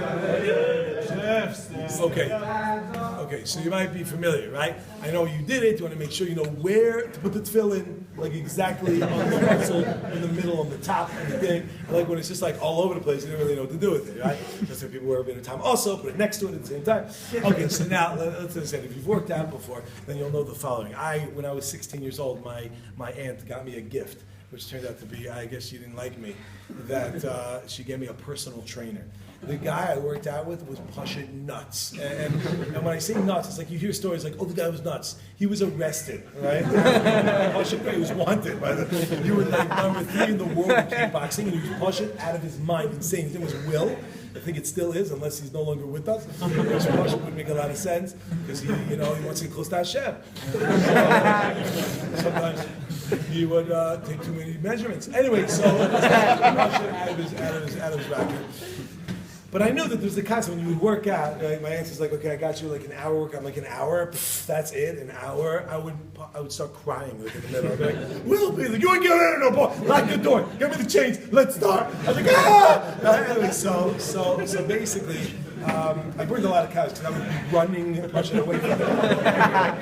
Okay, so you might be familiar, right? I know you did it. You want to make sure you know where to put the tefillin, like exactly on the pencil, in the middle, on the top of the thing. Like when it's just like all over the place, you don't really know what to do with it, right? Just like people wear a bit of time. Also, put it next to it at the same time. Okay, so now let's understand. If you've worked out before, then you'll know the following. When I was 16 years old, my aunt got me a gift, which turned out to be, I guess she didn't like me, that she gave me a personal trainer. The guy I worked out with was pushing nuts. And when I say nuts, it's like you hear stories like, oh, the guy was nuts. He was arrested, right? He was wanted by he was like number 3 in the world in kickboxing, and he was pushing out of his mind, insane. His name was Will. I think it still is, unless he's no longer with us. Which would make a lot of sense, because he wants to get close to Hashem. Sometimes he would take too many measurements. Anyway, so out of his racket. But I knew that there was the concept when you would work out. Right? My answer's like, okay, I got you like an hour work. I'm like an hour. That's it, an hour. I would start crying like in the middle. I'd be like, Will, be like, you ain't getting out of no boy. Lock the door. Give me the change. Let's start. I was like, ah. Anyway, so basically, I burned a lot of cows because I would be running, pushing away from them.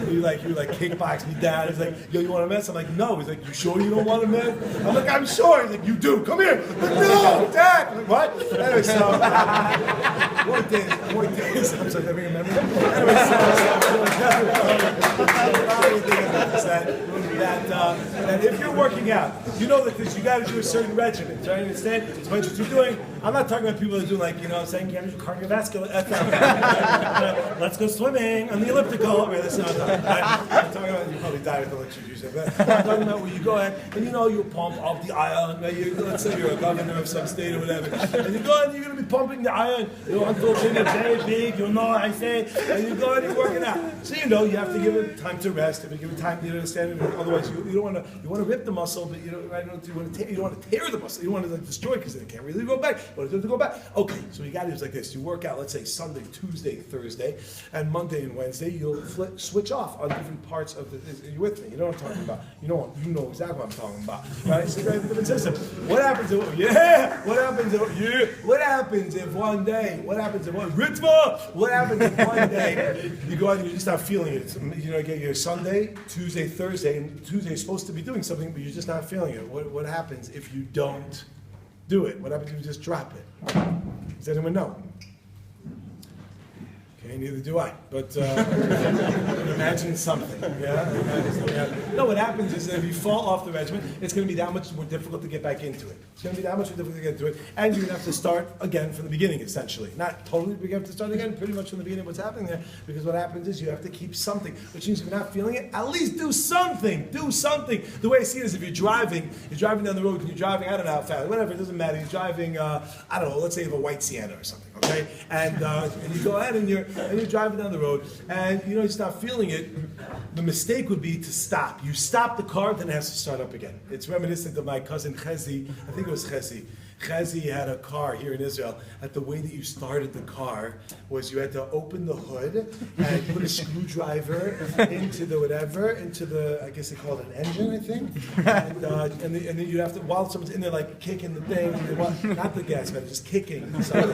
He would like kickbox me down. He's like, yo, you want to mess? I'm like, no. He's like, you sure you don't want to mess? I'm like, I'm sure. He's like, you do. Come here. I'm like, no, Dad. I'm like, what? Anyway, so more days. I'm sorry, I remember. Anyway, that if you're working out, you know that you got to do a certain regimen. Do you understand? It's what you're doing. I'm not talking about people that do like, saying you got to do cardiovascular. Let's go swimming on the elliptical. Right, that's not what I'm talking about. You probably die with the lecture usually, but I'm talking about where you go ahead and you pump up the iron. Let's say you're a governor of some state or whatever, and you go ahead and you're going to be pumping the iron. Until it's very big, what I say, and you go ahead and you're working out. So you have to give it time to rest. If you give it time, you understand it. Otherwise, you don't want to rip the muscle, but you don't want to tear the muscle. You don't want to destroy it because it can't really go back. But it's to go back. Okay, so you got to do it like this. You work out, let's say Sunday, Tuesday, Thursday, and Monday and Wednesday. You'll switch off on different parts of the. Are you with me? You know what I'm talking about. You know exactly what I'm talking about, right? So you have a different system. What happens if What happens if one day? What happens if one Ritva? What happens if one day you go out and you just not feeling it? Get your Sunday, Tuesday, Thursday, and Tuesday is supposed to be doing something, but you're just not feeling it. What happens if you don't do it? What happens if you just drop it? Does anyone know? Okay, neither do I. But imagine something. Yeah? No, what happens is that if you fall off the regimen, it's going to be that much more difficult to get back into it. It's going to be that much more difficult to get into it, and you're going to have to start again from the beginning, essentially. Not totally, but you have to start again pretty much from the beginning. What's happening there? Because what happens is you have to keep something, which means if you're not feeling it, at least do something. Do something. The way I see it is if you're driving down the road, and you're driving, I don't know how fast, whatever, it doesn't matter. You're driving, I don't know, let's say you have a white Sienna or something, okay? And you go ahead and you're driving down the road, and you start feeling it. The mistake would be to stop. You stop the car, then it has to start up again. It's reminiscent of my cousin Chezi. I think it was Chezi. Chezi had a car here in Israel, that the way that you started the car was you had to open the hood and put a screwdriver into the I guess they call it an engine, I think. And then you have to, while someone's in there like kicking the thing, not the gas pedal, just kicking something.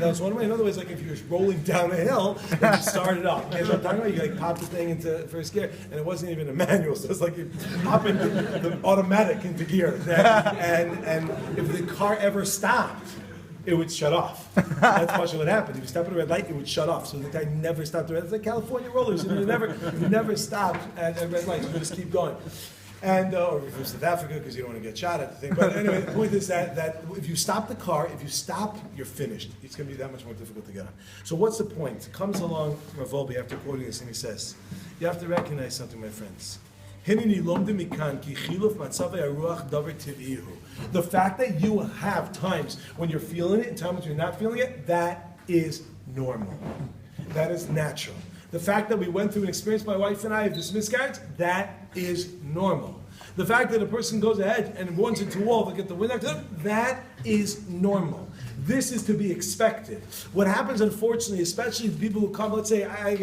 That was one way. Another way is like if you're rolling down a hill and you start it up. You know what I'm talking about? You like pop the thing into first gear, and it wasn't even a manual, so it's like you popping the automatic into gear. And if the car ever stopped, it would shut off. That's much of what happened. If you stop at a red light, it would shut off. So the guy never stopped at red light. It's like California rollers. You never stopped at red lights. You just keep going. And or from South Africa because you don't want to get shot at the thing. But anyway, the point is that if you stop the car, you're finished. It's going to be that much more difficult to get on. So what's the point? Comes along Rav Volbe after quoting this, and he says, you have to recognize something, my friends. The fact that you have times when you're feeling it and times when you're not feeling it, that is normal. That is natural. The fact that we went through an experience, my wife and I, of this miscarriage, that is normal. The fact that a person goes ahead and runs into a wall to get the wind out to them, that is normal. This is to be expected. What happens, unfortunately, especially the people who come, let's say, I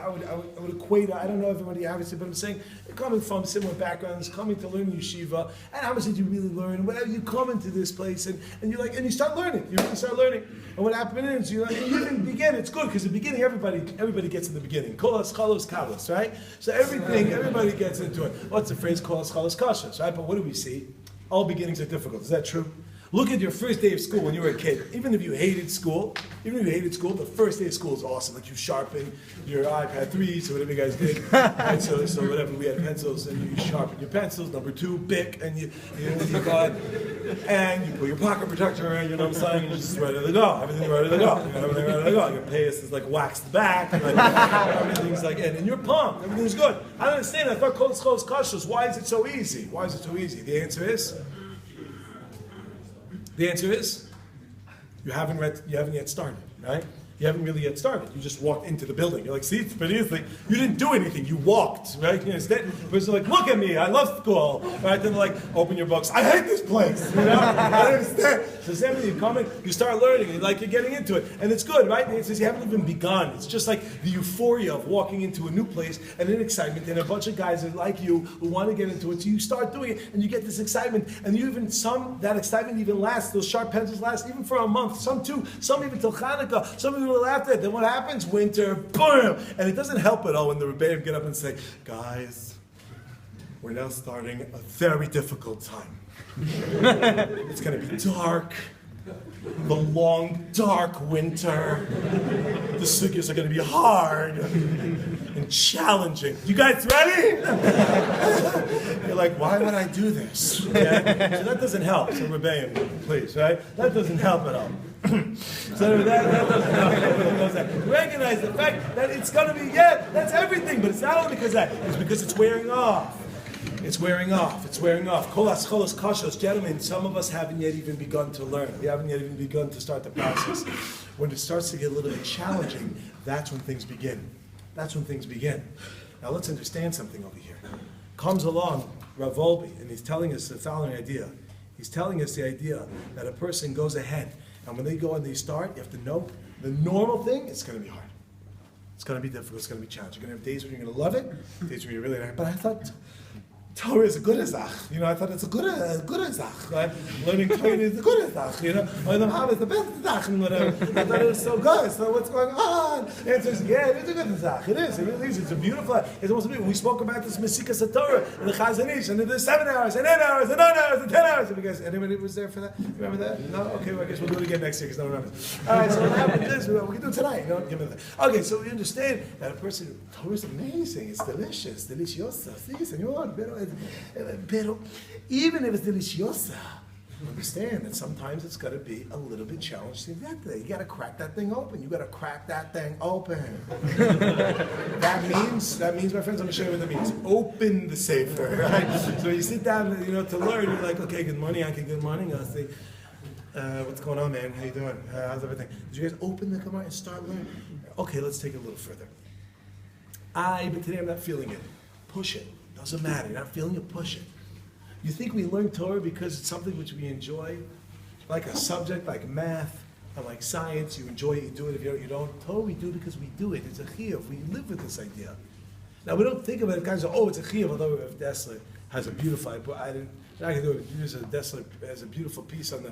would equate, I don't know everybody obviously, but I'm saying, they're coming from similar backgrounds, coming to learn yeshiva, and obviously you really learn, whatever, you come into this place, and you're like, and you start learning, you really start learning. And what happens is, you didn't begin, it's good, because the beginning, everybody gets in the beginning. Kolas, chalos, kalos, right? So everybody gets into it. What's the phrase, kolas, chalos, kashas, right? But what do we see? All beginnings are difficult. Is that true? Look at your first day of school when you were a kid. Even if you hated school, the first day of school is awesome. Like you sharpen your iPad 3s or whatever you guys did. Right? So whatever, we had pencils and you sharpen your pencils. Number 2, Bic, and you got, and you put your pocket protector around, you know what I'm saying? And you're just ready to go. Everything's ready to go. Everything ready to go. Your payas is like waxed back. And like, everything's like, and you're pumped. Everything's good. I don't understand. I thought Kol Schos Kashos. Why is it so easy? Why is it so easy? The answer is, you haven't yet started, right? You haven't really yet started. You just walked into the building. You're like, see, it's pretty easy. You didn't do anything. You walked, right? You understand? But like, look at me. I love school, right? Then they're like, open your books. I hate this place. You know? I don't understand. So then when you come in, you start learning, and like you're getting into it, and it's good, right? It says you haven't even begun. It's just like the euphoria of walking into a new place and an excitement, and a bunch of guys that like you who want to get into it. So you start doing it, and you get this excitement, and you even that excitement even lasts. Those sharp pencils last even for a month. Some two, some even till Hanukkah. Some even will after it. Then what happens? Winter, boom, and it doesn't help at all when the Rebbeim get up and say, "Guys, we're now starting a very difficult time. It's going to be dark, the long, dark winter. The sugyas are going to be hard and challenging. You guys ready?" You're like, why would I do this? Yeah? So that doesn't help. So Rebbeim, please, right? That doesn't help at all. So that doesn't help. Recognize the fact that it's going to be, that's everything, but it's not only because of that. It's because it's wearing off. It's wearing off. It's wearing off. Kol ascholos kashos, gentlemen, some of us haven't yet even begun to learn. We haven't yet even begun to start the process. When it starts to get a little bit challenging, that's when things begin. That's when things begin. Now let's understand something over here. Comes along Rav Volbe, and he's telling us the following idea. He's telling us the idea that a person goes ahead, and when they go and they start, you have to know the normal thing, it's going to be hard. It's going to be difficult. It's going to be challenging. You're going to have days when you're going to love it, days when you're really not. But I thought Torah is a good azach. I thought it's a good azach, right? Learning Torah is a good azach, Or the Ham is the best azach, and whatever. I thought it was so good. So what's going on? The answer is, it is a good azach. It is. It really is. It's a beautiful. It's almost beautiful. We spoke about this Mesikas Torah and the Chazon Ish, and there's 7 hours, and 8 hours, and 9 hours, and 10 hours. And because anybody was there for that? Remember that? No? Okay, well, I guess we'll do it again next year because no one remembers. All right, so what happened is, we can do it tonight. Give me that. Okay, so we understand that a person, Torah is amazing. It's delicious. Deliciosa. Sí, señor. Pero even if it's deliciosa, understand that sometimes it's got to be a little bit challenging. You got to crack that thing open. You got to crack that thing open. That means, my friends, I'm going to show you what that means. Open the sefer, right? So you sit down, to learn. You're like, okay, good morning, Anki, good morning. I'll say, what's going on, man? How you doing? How's everything? Did you guys open the Gemara and start learning? Okay, let's take it a little further. But today I'm not feeling it. Push it. Doesn't matter. You're not feeling it, push it. You think we learn Torah because it's something which we enjoy? Like a subject, like math, and like science, you enjoy it, you do it. If you don't, Torah we do because we do it. It's a chiyuv. We live with this idea. Now we don't think of it, guys say, it's a chiyuv, although if Dessler has a beautiful, I can do it. Use a Dessler has a beautiful piece on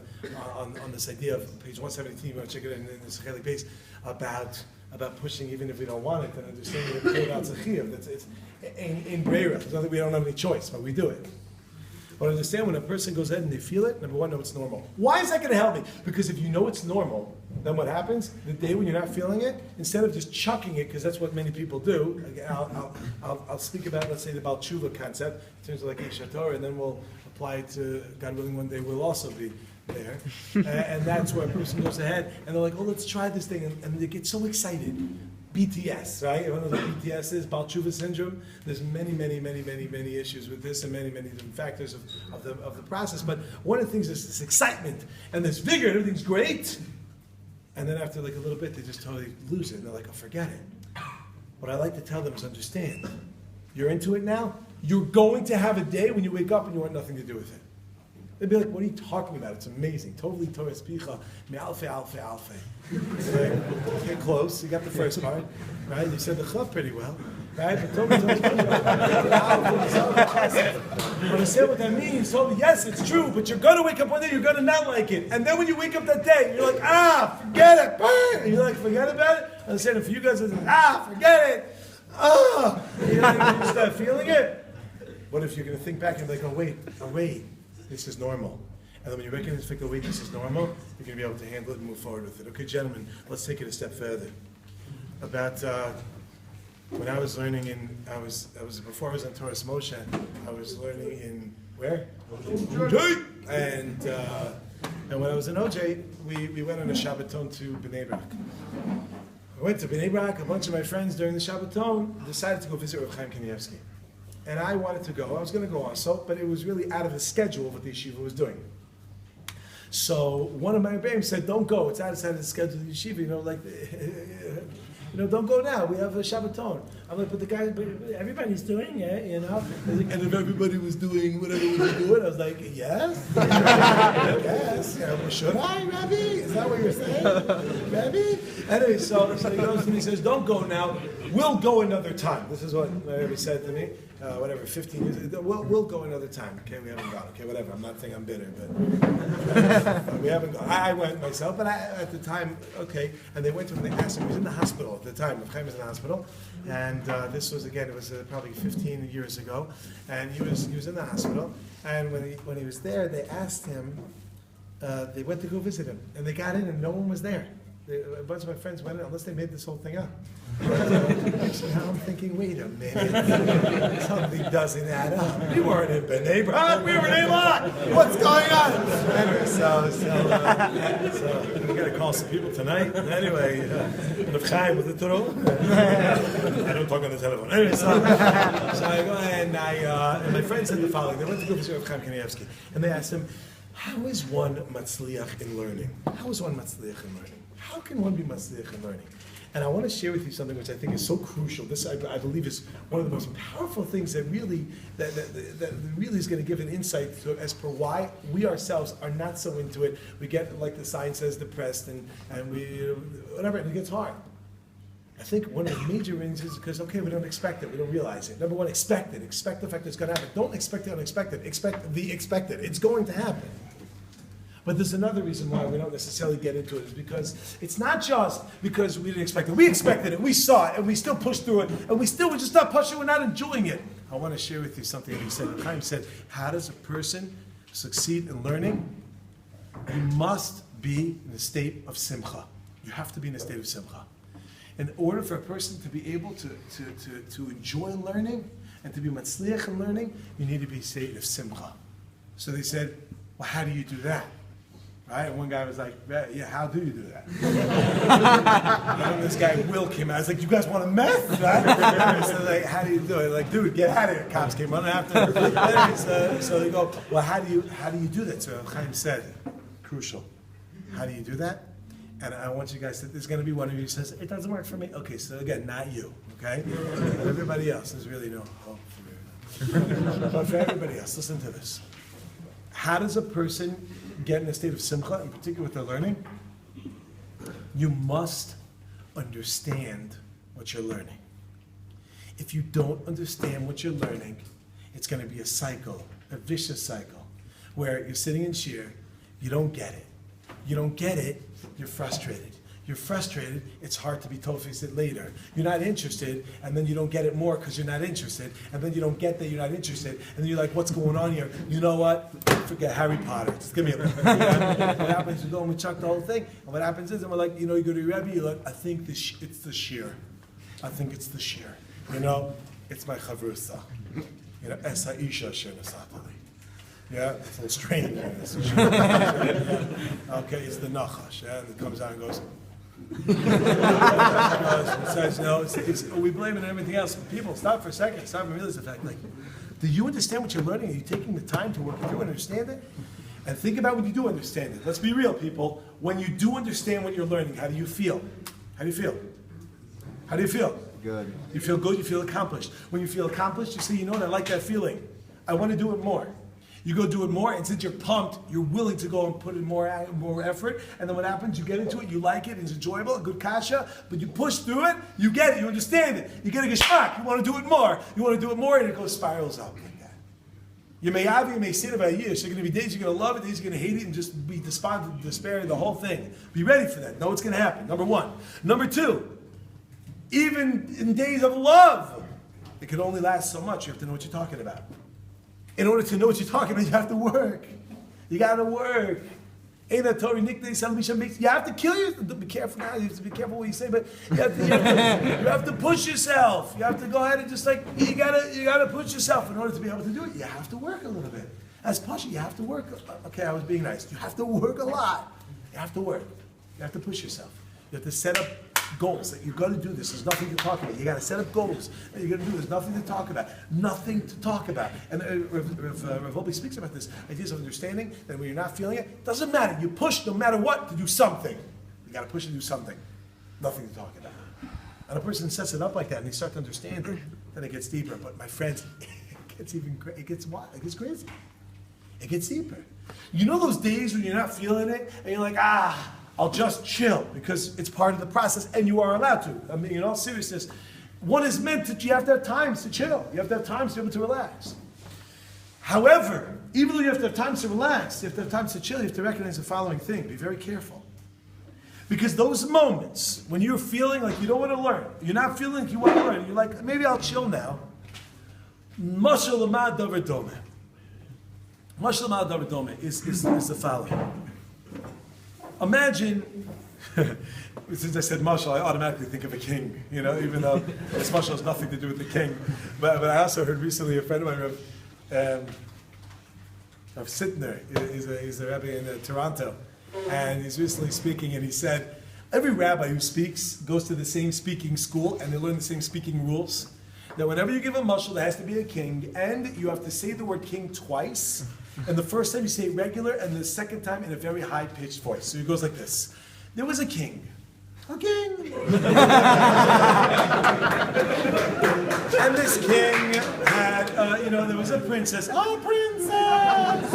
this idea of page 117, you want to check it in this Cheli base, about pushing even if we don't want it, and understanding that that's a chiyuv. It's in Breira. It's not that we don't have any choice, but we do it. But understand when a person goes ahead and they feel it, number one, know it's normal. Why is that going to help me? Because if you know it's normal, then what happens? The day when you're not feeling it, instead of just chucking it, because that's what many people do, I'll speak about, let's say, the Baal Tshuva concept, in terms of like Eish HaTorah, and then we'll apply it to, God willing, one day we'll also be there. And that's where a person goes ahead, and they're like, let's try this thing, and they get so excited. BTS, right? Everyone knows what BTS is, Baal Tshuva syndrome. There's many issues with this and many different factors of the process. But one of the things is this excitement and this vigor, and everything's great. And then after like a little bit, they just totally lose it. And they're like, forget it. What I like to tell them is understand. You're into it now. You're going to have a day when you wake up and you want nothing to do with it. They'd be like, what are you talking about? It's amazing. Totally Torah Spicha, me'alfe, alfe, alfe. Get close. You got the first part, right? You said the Chav pretty well, right? But totally understand what that means. Totally, yes, it's true, but you're going to wake up one day, you're going to not like it. And then when you wake up that day, you're like, forget it. Burn. And you're like, forget about it? Understand, if you guys are like, forget it. You start feeling it. What if you're going to think back and be like, oh wait. This is normal. And then when you recognize the fact that this is normal, you're going to be able to handle it and move forward with it. Okay, gentlemen, let's take it a step further. About when I was learning before I was on Torah Moshe, I was learning in, where? OJ! And when I was in OJ, we went on a Shabbaton to Bnei Brak. I went to Bnei Brak, a bunch of my friends during the Shabbaton decided to go visit Rav Chaim Kanievsky. And I wanted to go. I was going to go also, but it was really out of the schedule of what the yeshiva was doing. So one of my rebbeim said, don't go. It's outside of the schedule of the yeshiva. don't go now. We have a Shabbaton. I'm like, but everybody's doing it, And if everybody was doing whatever we were doing, I was like, yes, yes. Well, should I, Rabbi? Is that what you're saying, Rabbi? Anyway, so he goes to me, he says, don't go now. We'll go another time. This is what Rabbi said to me. 15 years. We'll go another time. Okay, we haven't gone. Okay, whatever. I'm not saying I'm bitter, but we haven't gone. I went myself, but at the time, okay. And they went to him. They asked him. He was in the hospital at the time. Rav Chaim was in the hospital, and this was again. It was probably 15 years ago, and he was in the hospital. And when he was there, they asked him. They went to go visit him, and they got in, and no one was there. A bunch of my friends went in, unless they made this whole thing up. So now I'm thinking, wait a minute, something doesn't add up. We weren't in B'nai Brak, we were in Eilat. What's going on? Anyway, so we got to call some people tonight. Anyway, Rav Chaim with the Turo. I don't talk on the telephone. Anyway, so I go and and my friend said the following. They went to go visit Rav Chaim Kanievsky, and they asked him, how is one matzliach in learning? How is one matzliach in learning? How can one be matzliach in learning? And I want to share with you something which I think is so crucial. This, I believe, is one of the most powerful things that really is going to give an insight to as per why we ourselves are not so into it. We get, like the sign says, depressed, and we whatever, and it gets hard. I think one of the major reasons is because, okay, we don't expect it, we don't realize it. Number one, expect it. Expect the fact that it's going to happen. Don't expect the unexpected. Expect the expected. It's going to happen. But there's another reason why we don't necessarily get into it, is because it's not just because we didn't expect it. We expected it, we saw it, and we still pushed through it, and we're just not pushing, we're not enjoying it. I want to share with you something that he said. Chaim said, how does a person succeed in learning? You must be in a state of simcha. You have to be in a state of simcha. In order for a person to be able to enjoy learning and to be matzliach in learning, you need to be in a state of simcha. So they said, well, how do you do that? Right? And one guy was like, yeah, how do you do that? And this guy, Will, came out. I was like, you guys want a meth? Right? So like, how do you do it? Like, dude, get out of here. Cops came running after him. So they go, well, how do you do that? So Chaim said, crucial. How do you do that? And I want you guys to, there's going to be one of you who says, it doesn't work for me. Okay, so again, not you, okay? Everybody else, there's really no hope for you. But for everybody else, listen to this. How does a person get in a state of simcha, in particular with their learning? You must understand what you're learning. If you don't understand what you're learning, it's going to be a cycle, a vicious cycle, where you're sitting in shiur, you don't get it. You don't get it, you're frustrated. You're frustrated, it's hard to be tofis later. You're not interested, and then you don't get it more because you're not interested, and then you don't get that you're not interested, and then you're like, what's going on here? You know what? Forget Harry Potter. Just give me a little. What happens, we go and we chuck the whole thing, and what happens is, and we're like, you go to your Rebbe, you're like, I think it's the shiur. I think it's the shiur. It's my chavrusa. Es ha'isha shenasatali. Yeah, it's a little strange. Okay, it's the nachash, yeah, and it comes out and goes. It says, we blame it on everything else. People, stop for a second. Stop and realize the fact. Like, do you understand what you're learning? Are you taking the time to work through and understand it? And think about when you do understand it. Let's be real, people. When you do understand what you're learning, how do you feel? How do you feel? How do you feel? Good. You feel good. You feel accomplished. When you feel accomplished, you say, you know what? I like that feeling. I want to do it more. You go do it more, and since you're pumped, you're willing to go and put in more effort. And then what happens? You get into it, you like it, it's enjoyable, a good kasha, but you push through it, you get it, you understand it. You get a geschmack, you want to do it more. You want to do it more, and it goes spirals up like that. You may have it, you may say it about years. So you're going to be days you're going to love it, days you're going to hate it, and just be despondent, despairing, the whole thing. Be ready for that. Know what's going to happen. Number one. Number two, even in days of love, it can only last so much. You have to know what you're talking about. In order to know what you're talking about, you have to work. You got to work. You have to kill yourself. Be careful now. You have to be careful what you say, but you have to push yourself. You have to go ahead and just like you gotta push yourself in order to be able to do it. You have to work a little bit. As Pasha, you have to work. Okay, I was being nice. You have to work a lot. You have to work. You have to push yourself. You have to set up goals. That you're going to do this. There's nothing to talk about. You got to set up goals that you're going to do. There's nothing to talk about. Nothing to talk about. And Rav Obi speaks about this ideas of understanding that when you're not feeling it, doesn't matter. You push no matter what to do something. You got to push to do something. Nothing to talk about. And a person sets it up like that, and they start to understand it, then it gets deeper. But my friends, it gets wild, it gets crazy. It gets deeper. You know those days when you're not feeling it, and you're like, I'll just chill, because it's part of the process, and you are allowed to. I mean, in all seriousness, one is meant that you have to have times to chill. You have to have times to be able to relax. However, even though you have to have times to relax, you have to have times to chill, you have to recognize the following thing. Be very careful. Because those moments, when you're feeling like you don't want to learn, you're not feeling like you want to learn, you're like, maybe I'll chill now. Mashal Lamad Davar Dome. Mashal Lamad Davar Dome is the following. Imagine, since I said mashal, I automatically think of a king, even though this mashal has nothing to do with the king. But I also heard recently a friend of mine, Rav sitting there, he's a rabbi in Toronto, and he's recently speaking, and he said, every rabbi who speaks goes to the same speaking school, and they learn the same speaking rules. That whenever you give a mashal, there has to be a king, and you have to say the word king twice, and the first time you say it regular, and the second time in a very high-pitched voice. So he goes like this. There was a king. A king. And this king had, there was a princess. Oh, princess!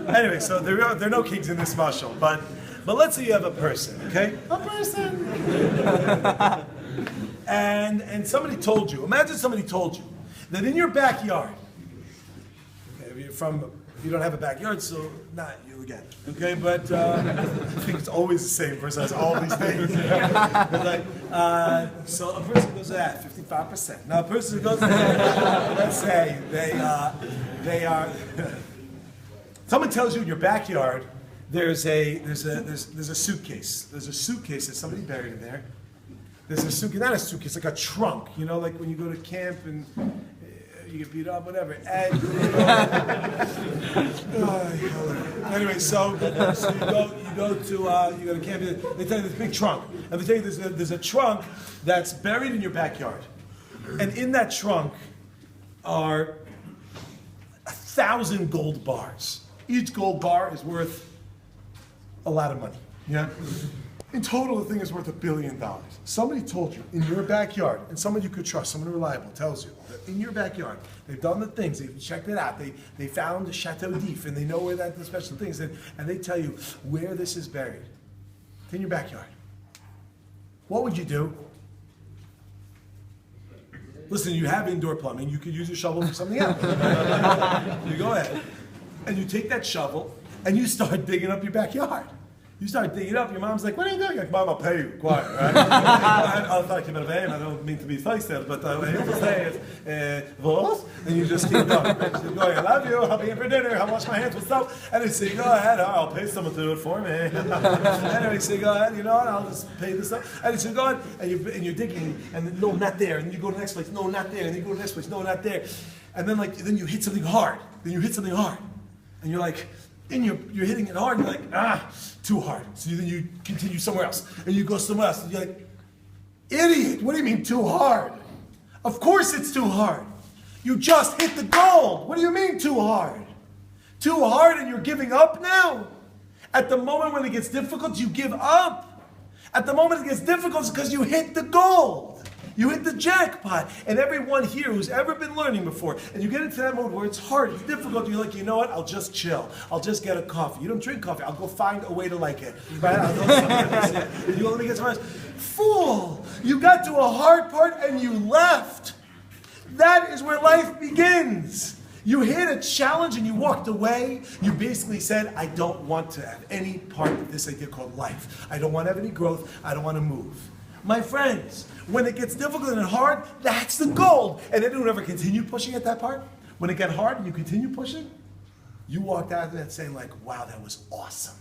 Anyway, so there are no kings in this mashal, but let's say you have a person, okay? A person. And somebody told you, imagine somebody told you that in your backyard, okay, you don't have a backyard, so not you again, okay? But I think it's always the same person has all these things. So a person goes at 55%. Now a person goes, let's say they are. Someone tells you in your backyard there's a suitcase. There's a suitcase that somebody buried in there. There's a suitcase, not a suitcase, like a trunk, like when you go to camp and you get beat up, whatever. And, anyway, so you go to camp, they tell you this big trunk. And they tell you there's a trunk that's buried in your backyard. And in that trunk are 1,000 gold bars. Each gold bar is worth a lot of money. Yeah? In total, the thing is worth $1 billion. Somebody told you in your backyard, and someone you could trust, someone reliable, tells you that in your backyard, they've done the things, they've checked it out, they found the Chateau d'If, and they know where the special things, and they tell you where this is buried. It's in your backyard. What would you do? Listen, you have indoor plumbing, you could use your shovel for something else. You go ahead, and you take that shovel, and you start digging up your backyard. You start digging up, your mom's like, what are you doing? You're like, Mom, I'll pay you, quiet, right? I thought I came out of aim, I don't mean to be feisty, but what I have to say is, what? And you just keep going. She's going, I love you, I'll be in for dinner, I'll wash my hands with soap. And they say, go ahead, I'll pay someone to do it for me. Anyway, you say, go ahead, I'll just pay this up. And they say, go ahead, and you're digging, and no, not there. And you go to the next place, no, not there. And you go to the next place, no, not there. And then you hit something hard. And you're like, and you're hitting it hard, and you're like, too hard. So then you continue somewhere else, and you go somewhere else, and you're like, idiot, what do you mean too hard? Of course it's too hard. You just hit the gold. What do you mean too hard? Too hard and you're giving up now? At the moment when it gets difficult, you give up. At the moment it gets difficult, it's because you hit the gold. You hit the jackpot. And everyone here who's ever been learning before, and you get into that mode where it's hard, it's difficult, you're like, you know what, I'll just chill. I'll just get a coffee. You don't drink coffee. I'll go find a way to like it. Right? I'll go you only get some rest. Fool! You got to a hard part and you left. That is where life begins. You hit a challenge and you walked away. You basically said, I don't want to have any part of this idea called life. I don't want to have any growth. I don't want to move. My friends, when it gets difficult and hard, that's the gold. And anyone ever continue pushing at that part? When it got hard and you continue pushing, you walked out of that saying like, wow, that was awesome.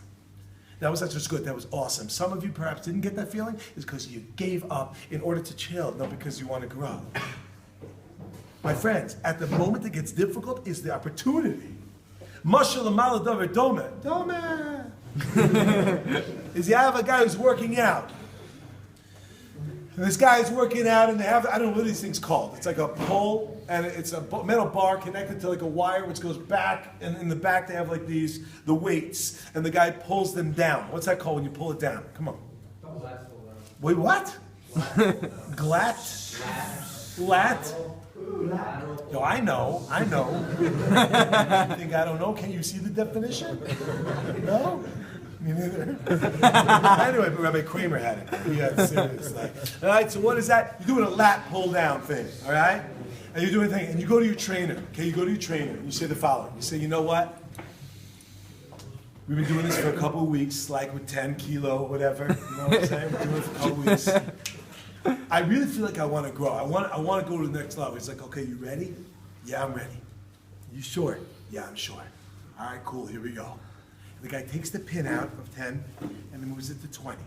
That was not just good, that was awesome. Some of you perhaps didn't get that feeling is because you gave up in order to chill, not because you want to grow. My friends, at the moment it gets difficult is the opportunity. Mashal Amala Davar Dome. Is you have a guy who's working out. And this guy is working out, and they have, I don't know what these things called. It's like a pole, and it's a metal bar connected to like a wire, which goes back, and in the back they have like the weights, and the guy pulls them down. What's that called when you pull it down? Come on. Wait, what? Glat? Lat? No, I know. You think I don't know? Can you see the definition? No? Me neither. Anyway, but Rabbi Kramer had it. He had serious. All right, so what is that? You're doing a lat pull down thing, all right? And you're doing a thing, and you go to your trainer, okay? You go to your trainer, and you say the following. You say, you know what? We've been doing this for a couple of weeks, like with 10 kilo, whatever. You know what I'm saying? We're doing it for a couple of weeks. I really feel like I want to grow. I want to go to the next level. He's like, okay, you ready? Yeah, I'm ready. You sure? Yeah, I'm sure. All right, cool, here we go. The guy takes the pin out of 10 and then moves it to 20.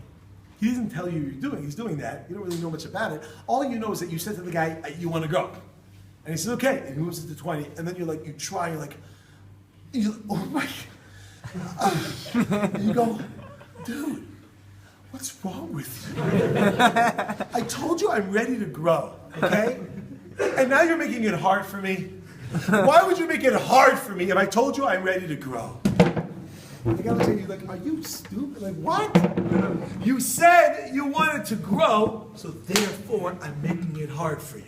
He doesn't tell you he's doing that. You don't really know much about it. All you know is that you said to the guy, you want to grow. And he says, okay, and he moves it to 20. And then you're like, oh my God. And you go, dude, what's wrong with you? I told you I'm ready to grow, okay? And now you're making it hard for me. Why would you make it hard for me if I told you I'm ready to grow? Like I was saying, like, are you stupid? Like, what? You said you wanted to grow, so therefore I'm making it hard for you.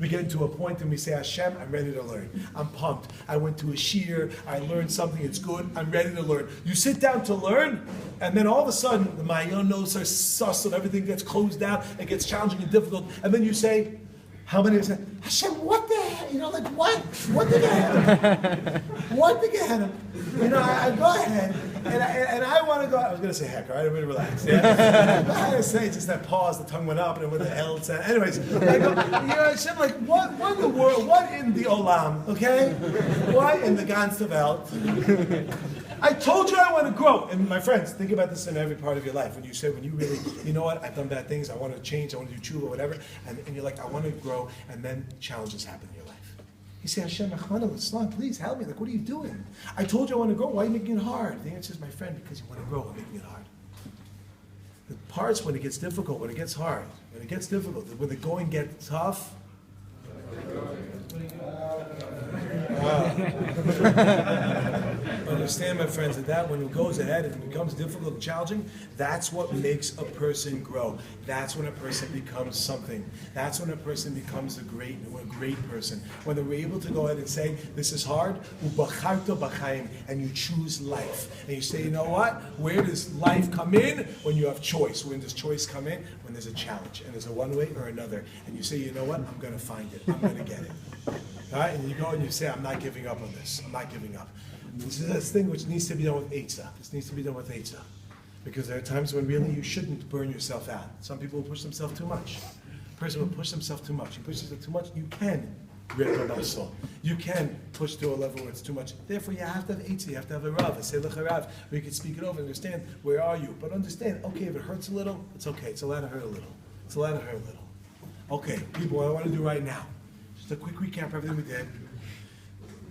We get into a point and we say, Hashem, I'm ready to learn. I'm pumped. I went to a shiur. I learned something. It's good. I'm ready to learn. You sit down to learn, and then all of a sudden, the mayonos are sus and everything gets closed down. It gets challenging and difficult. And then you say, how many of you say, Hashem, what the hell? You know, like, what? What did get him? What did get him? You know, I go ahead, and I want to go, I was going to say heck, all right? I'm going to relax. Yeah? Go ahead and say, just that pause, the tongue went up, and what the hell it said. Anyways, I go, you know, Hashem, like, what in the world, what in the olam, okay? What in the Gans of Welt? I told you I want to grow. And my friends, think about this in every part of your life. When you say, when you really, you know what, I've done bad things, I want to change, I want to do tshuva, whatever, and you're like, I want to grow, and then challenges happen in your life. You say, Hashem, Islam, please help me. Like, what are you doing? I told you I want to grow. Why are you making it hard? The answer is, my friend, because you want to grow, I'm making it hard. The parts when it gets difficult, when it gets hard, when it gets difficult, when the going gets tough, understand, my friends, that when it goes ahead and it becomes difficult and challenging, that's what makes a person grow. That's when a person becomes something. That's when a person becomes a great person. When they're able to go ahead and say, this is hard, and you choose life. And you say, you know what? Where does life come in? When you have choice. When does choice come in? When there's a challenge. And there's a one way or another. And you say, you know what? I'm going to find it. I'm going to get it. All right? And you go and you say, I'm not giving up on this. I'm not giving up. This is this thing which needs to be done with Eitzah. This needs to be done with Eitzah. Because there are times when really you shouldn't burn yourself out. Some people will push themselves too much. A person will push themselves too much. You push yourself too much, you can rip a muscle. You can push to a level where it's too much. Therefore, you have to have Eitzah. You have to have a Rav, a Selech Rav, where you can speak it over and understand, where are you? But understand, okay, if it hurts a little, it's okay. It's allowed to hurt a little. It's allowed to hurt a little. Okay, people, what I want to do right now, just a quick recap of everything we did.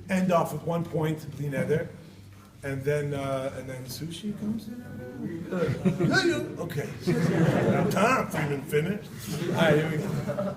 End off with 1 point, the nether, and then sushi comes in. Okay. Time Freeman finished. All right, here we go.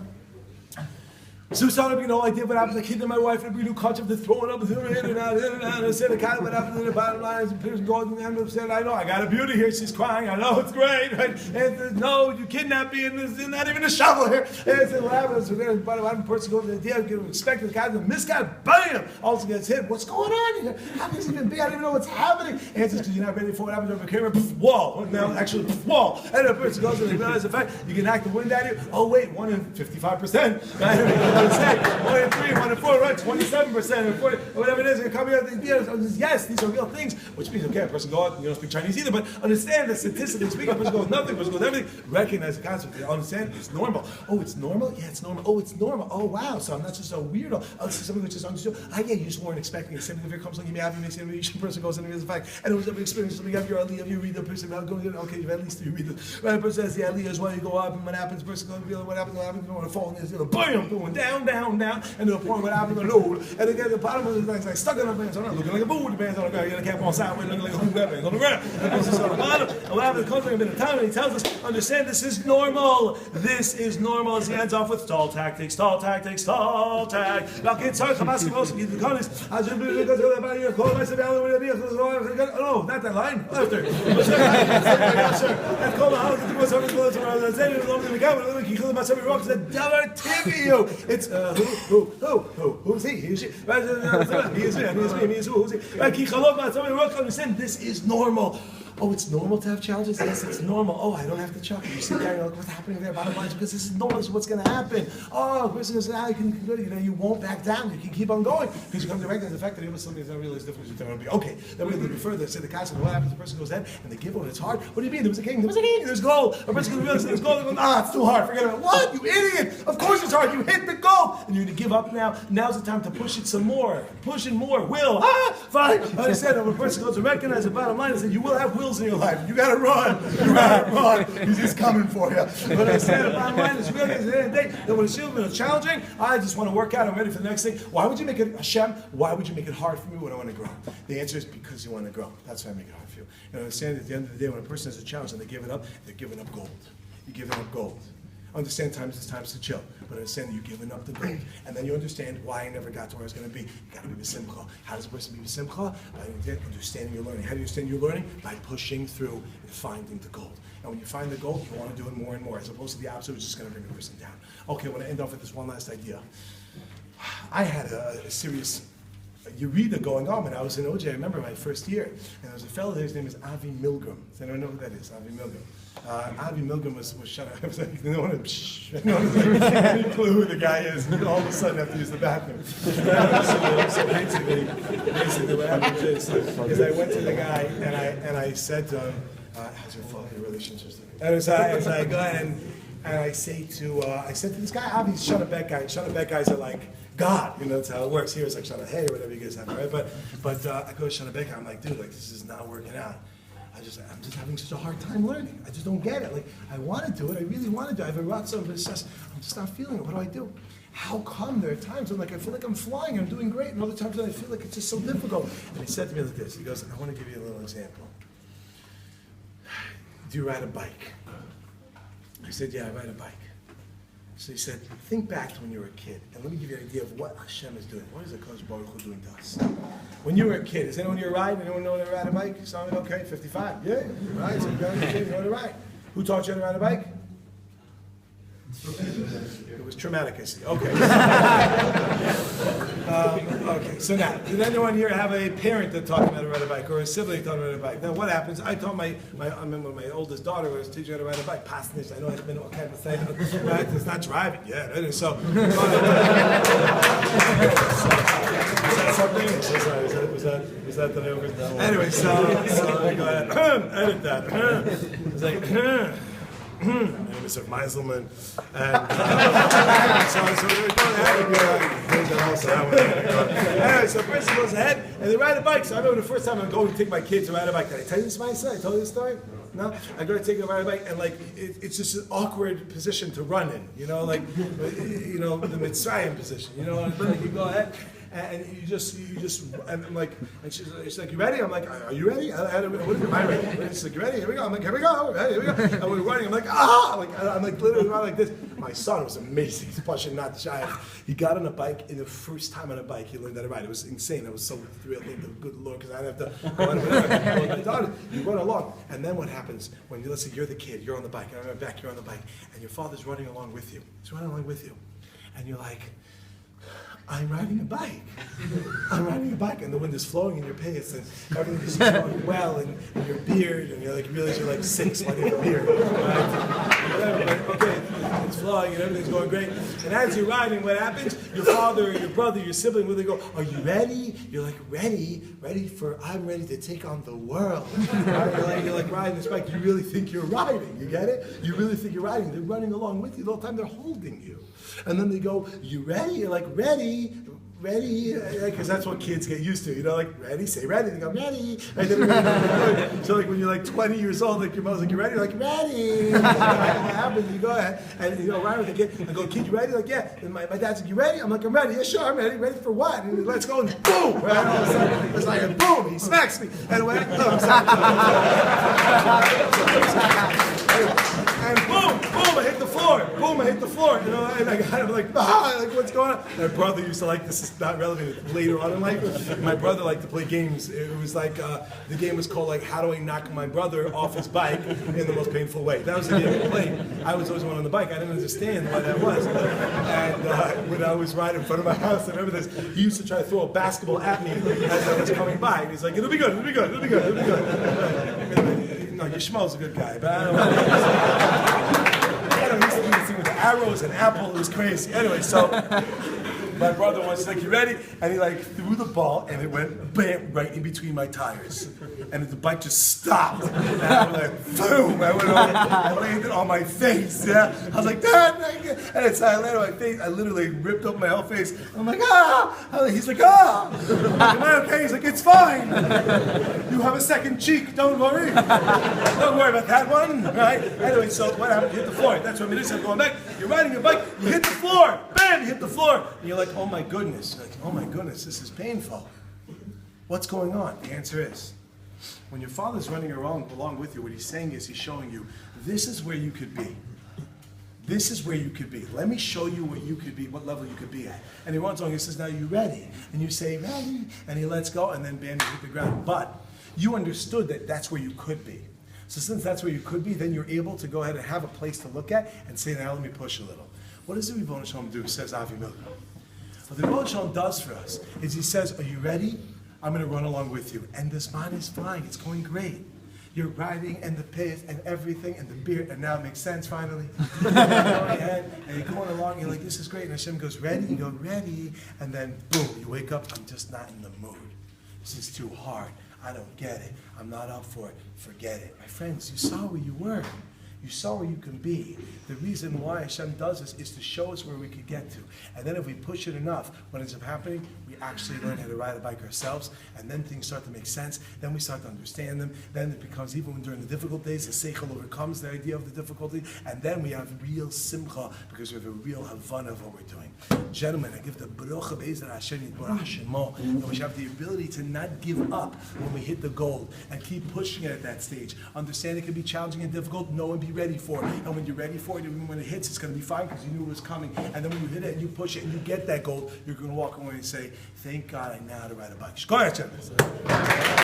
So started, no idea what happens. I kid my wife and we do cuts of the throwing up, in and out. I said, the kind of what happens in the bottom line is, said, I know, I got a beauty here. She's crying. I know, it's great. Right? And says, no, you kidnapped me, and there's not even a shovel here. And I said, what happens? We're going to, one person goes to the deal, expect the guy to miss guy, bam! Also gets hit. What's going on here? How can this even be? I don't even know what's happening. And it's because you're not ready for what happens over the camera. Wall. Now, actually, wall. And the person goes and they realize the fact you can knock the wind out of you. Oh, wait, 1 in 55%. Right? 1 in 3, 1 in 4, right? 27%, or 40, or whatever it is. You're coming out with ideas. Yes, these are real things. Which means, okay, a person go out, you don't speak Chinese either, but understand that statistically speaking, a person goes with nothing, a person goes with everything. Recognize the concept. Understand it's normal. Oh, it's normal? Yeah, it's normal. Oh, it's normal. Oh, wow. So I'm not just a weirdo. Oh, this is something which is understood. Yeah, you just weren't expecting it. Same thing if it comes along, you may have, you may say, each person goes and reads the fact. And it was every experience. So you have your aliyah, you read the person, okay, you've at least 3 readers. Right, the person says the aliyah is why you go up, and what happens, the person goes, what happens, you don't want to fall, and it's bam, going down, and to the point where I'm going to load. And again, the bottom of it is like stuck in the pants. I'm not looking like a boo with the pants on the ground. You can't walk sideways looking like a hoop that pants on the ground. And the person's on the bottom. And what happened to Kotzing been a time, and he tells us, understand this is normal. This is normal as he ends off with stall tactics, stall tactics, stall tactics. No, not that line. After. It's who's he? He is she. He is who's he? Understand this is normal. Oh, it's normal to have challenges? Yes, it's normal. Oh, I don't have to chuckle. You sit there and you're like, what's happening there? Bottom line is because this is normal. This is what's going to happen. Oh, the person goes, you won't back down. You can keep on going. Because you come to recognize the fact that even something is not really as different as you think it will be. Okay, then we look further. Say the castle, what happens? The person goes in and they give one. It's hard. What do you mean? There was a king. There was a king. There's gold. A person goes, realize there's gold. They go, it's too hard. Forget about it. What? You idiot. Of course it's hard. You hit the goal. And you're going to give up now. Now's the time to push it some more. Push it more. Will. Fine. I understand that when a person goes to recognize the bottom line is that you will have wills in your life. You gotta run. You gotta run. He's just coming for you. But I said, the bottom line is really, at the end of the day, that when it's challenging, I just want to work out. I'm ready for the next thing. Why would you make it, Hashem, why would you make it hard for me when I want to grow? The answer is because you want to grow. That's why I make it hard for you. And understand at the end of the day, when a person has a challenge and they give it up, they're giving up gold. You're giving up gold. Understand times to chill, but understand that you're giving up the gold. And then you understand why I never got to where I was going to be. You got to be with Simcha. How does a person be with Simcha? By understanding your learning. How do you understand your learning? By pushing through and finding the gold. And when you find the gold, you want to do it more and more, as opposed to the opposite, which is just going to bring the person down. Okay, I want to end off with this one last idea. I had a serious Yerida going on when I was in OJ. I remember my first year, and there was a fellow there, his name is Avi Milgram. Does anyone know who that is? Avi Milgram. Avi Milgram was shut up. I was like, no one any clue who the guy is. And all of a sudden, I have to use the bathroom. So basically, what happened is I went to the guy and I said to him, "How's your fucking relationships?" And as I go ahead and I said to this guy, Avi, shut up, that guy. Shut up, that guys are like God, that's how it works. Here it's like Shana Hey or whatever you guys have, right? But I go to Shana Becca, I'm like, dude, like this is not working out. I'm just having such a hard time learning. I just don't get it. Like I want to do it, I really want to do it. I have a ratzon, but it's just I'm just not feeling it. What do I do? How come there are times when like I feel like I'm flying, I'm doing great, and other times when I feel like it's just so difficult? And he said to me like this. He goes, I want to give you a little example. Do you ride a bike? I said, yeah, I ride a bike. So he said, think back to when you were a kid, and let me give you an idea of what Hashem is doing. What is the Kodesh Baruch Hu doing to us? When you were a kid, is anyone here ride? Anyone know how to ride a bike? Someone, okay, 55. Yeah, right, so you know how to ride. Who taught you how to ride a bike? It was traumatic, I see. Okay. Okay, so now, did anyone here have a parent that taught them how to ride a bike, or a sibling taught them how to ride a bike? Now, what happens? I taught I remember my oldest daughter was teaching her how to ride a bike. Passenger, I know it's been all kind of thing. Right? It's not driving yet. So, was that something? Was that the name? Anyway, so go ahead. Edit that. It's like, my name is Rav Meiselman, and so we're going ahead. Anyway, so the person goes ahead and they ride a bike. So I remember the first time I'm going to take my kids to ride a bike. Did I tell you this, Meiselman? I told you this story? No? I go to take them to ride a bike, and like it's just an awkward position to run in, like the Mitzrayim position, like you go ahead. And you just, and I'm like, and she's like, you ready? I'm like, are you ready? What am I ready? She's like, you ready? Here we go. I'm like, here we go. Here we go. And we're running. I'm like, I'm like literally running like this. My son was amazing. He's pushing, not shy. He got on a bike, and the first time on a bike, he learned how to ride. It was insane. I was so thrilled. Thank the good Lord, because I didn't have to go on whatever. You run along, and then what happens when let's say you're the kid, you're on the bike, and I'm back, you're on the bike, and your father's running along with you. He's running along with you, and you're like, I'm riding a bike. I'm riding a bike, and the wind is flowing in your pants, and everything is going well, and your beard, and you're like, you realize you're like 6 when you have a beard, right? Okay, it's flowing, and everything's going great. And as you're riding, what happens? Your father, your brother, your sibling, when they go, are you ready? You're like, ready for, I'm ready to take on the world. Right? You're like riding this bike. You really think you're riding. You get it? You really think you're riding. They're running along with you the whole time. They're holding you. And then they go, you ready? You're like, ready, because that's what kids get used to, like, ready, say ready, they go, ready. So like when you're like 20 years old, like your mother's like, you ready? You're like, ready. What happens? You go ahead, and you go right with the kid, I go, kid, you ready? Like, yeah. And my dad's like, you ready? I'm like, I'm ready. Yeah, sure, I'm ready. Ready for what? And he let's go, and boom, right? All of a sudden, it's like, boom, he smacks me. And I'm sorry. And boom, I hit the floor. Boom, I hit the floor. You know, and I got him like, like what's going on? My brother used to like, this is not relevant, later on in life, my brother liked to play games. It was like, the game was called like, how do I knock my brother off his bike in the most painful way? That was the game we played. I was always one on the bike. I didn't understand why that was. And when I was riding in front of my house, I remember this, he used to try to throw a basketball at me as I was coming by. And he's like, it'll be good. No, Yishmael's a good guy, but I don't know. He used to do this thing with the arrows and apple. It was crazy. Anyway, so my brother was like, you ready? And he like threw the ball and it went bam right in between my tires. And the bike just stopped. And I was like, boom! I went over, I landed on my face, yeah? I was like, Dad! And it's, I landed on my face, I literally ripped up my whole face. I'm like, ah! He's like, ah! Am I okay? He's like, it's fine! You have a second cheek, don't worry. Don't worry about that one, right? Anyway, so what happened? You hit the floor. That's what it is. I'm going back. You're riding your bike, you hit the floor! Bam! You hit the floor! And you're like, oh my goodness. You're like, oh my goodness, this is painful. What's going on? The answer is, when your father's running around along with you, what he's saying is he's showing you, this is where you could be. This is where you could be. Let me show you what you could be, what level you could be at. And he runs along, he says, now you ready? And you say, ready? And he lets go, and then bam, you hit the ground. But you understood that that's where you could be. So since that's where you could be, then you're able to go ahead and have a place to look at and say, now let me push a little. What does the Ribono Shalom do, says Avi Milgram? What the Ribono Shalom does for us is he says, are you ready? I'm going to run along with you. And this man is flying. It's going great. You're riding and the pace and everything and the beard, and now it makes sense finally. And you're going along, you're like, this is great. And Hashem goes, ready? You go, ready. And then, boom, you wake up, I'm just not in the mood. This is too hard. I don't get it. I'm not up for it. Forget it. My friends, you saw where you were. You saw where you can be. The reason why Hashem does this is to show us where we could get to. And then if we push it enough, what ends up happening, we actually learn how to ride a bike ourselves, and then things start to make sense. Then we start to understand them. Then it becomes, even when during the difficult days, the seichel overcomes the idea of the difficulty, and then we have real simcha, because we have a real havana of what we're doing. Gentlemen, I give the baruch of Ezer Hashem Yitbarach Shemo, and we should have the ability to not give up when we hit the goal, and keep pushing it at that stage. Understand it can be challenging and difficult, know and be ready for it. And when you're ready for it, even when it hits, it's going to be fine because you knew it was coming. And then when you hit it and you push it and you get that goal, you're going to walk away and say, thank God I know how to ride a bike. Shkoyach Hashem.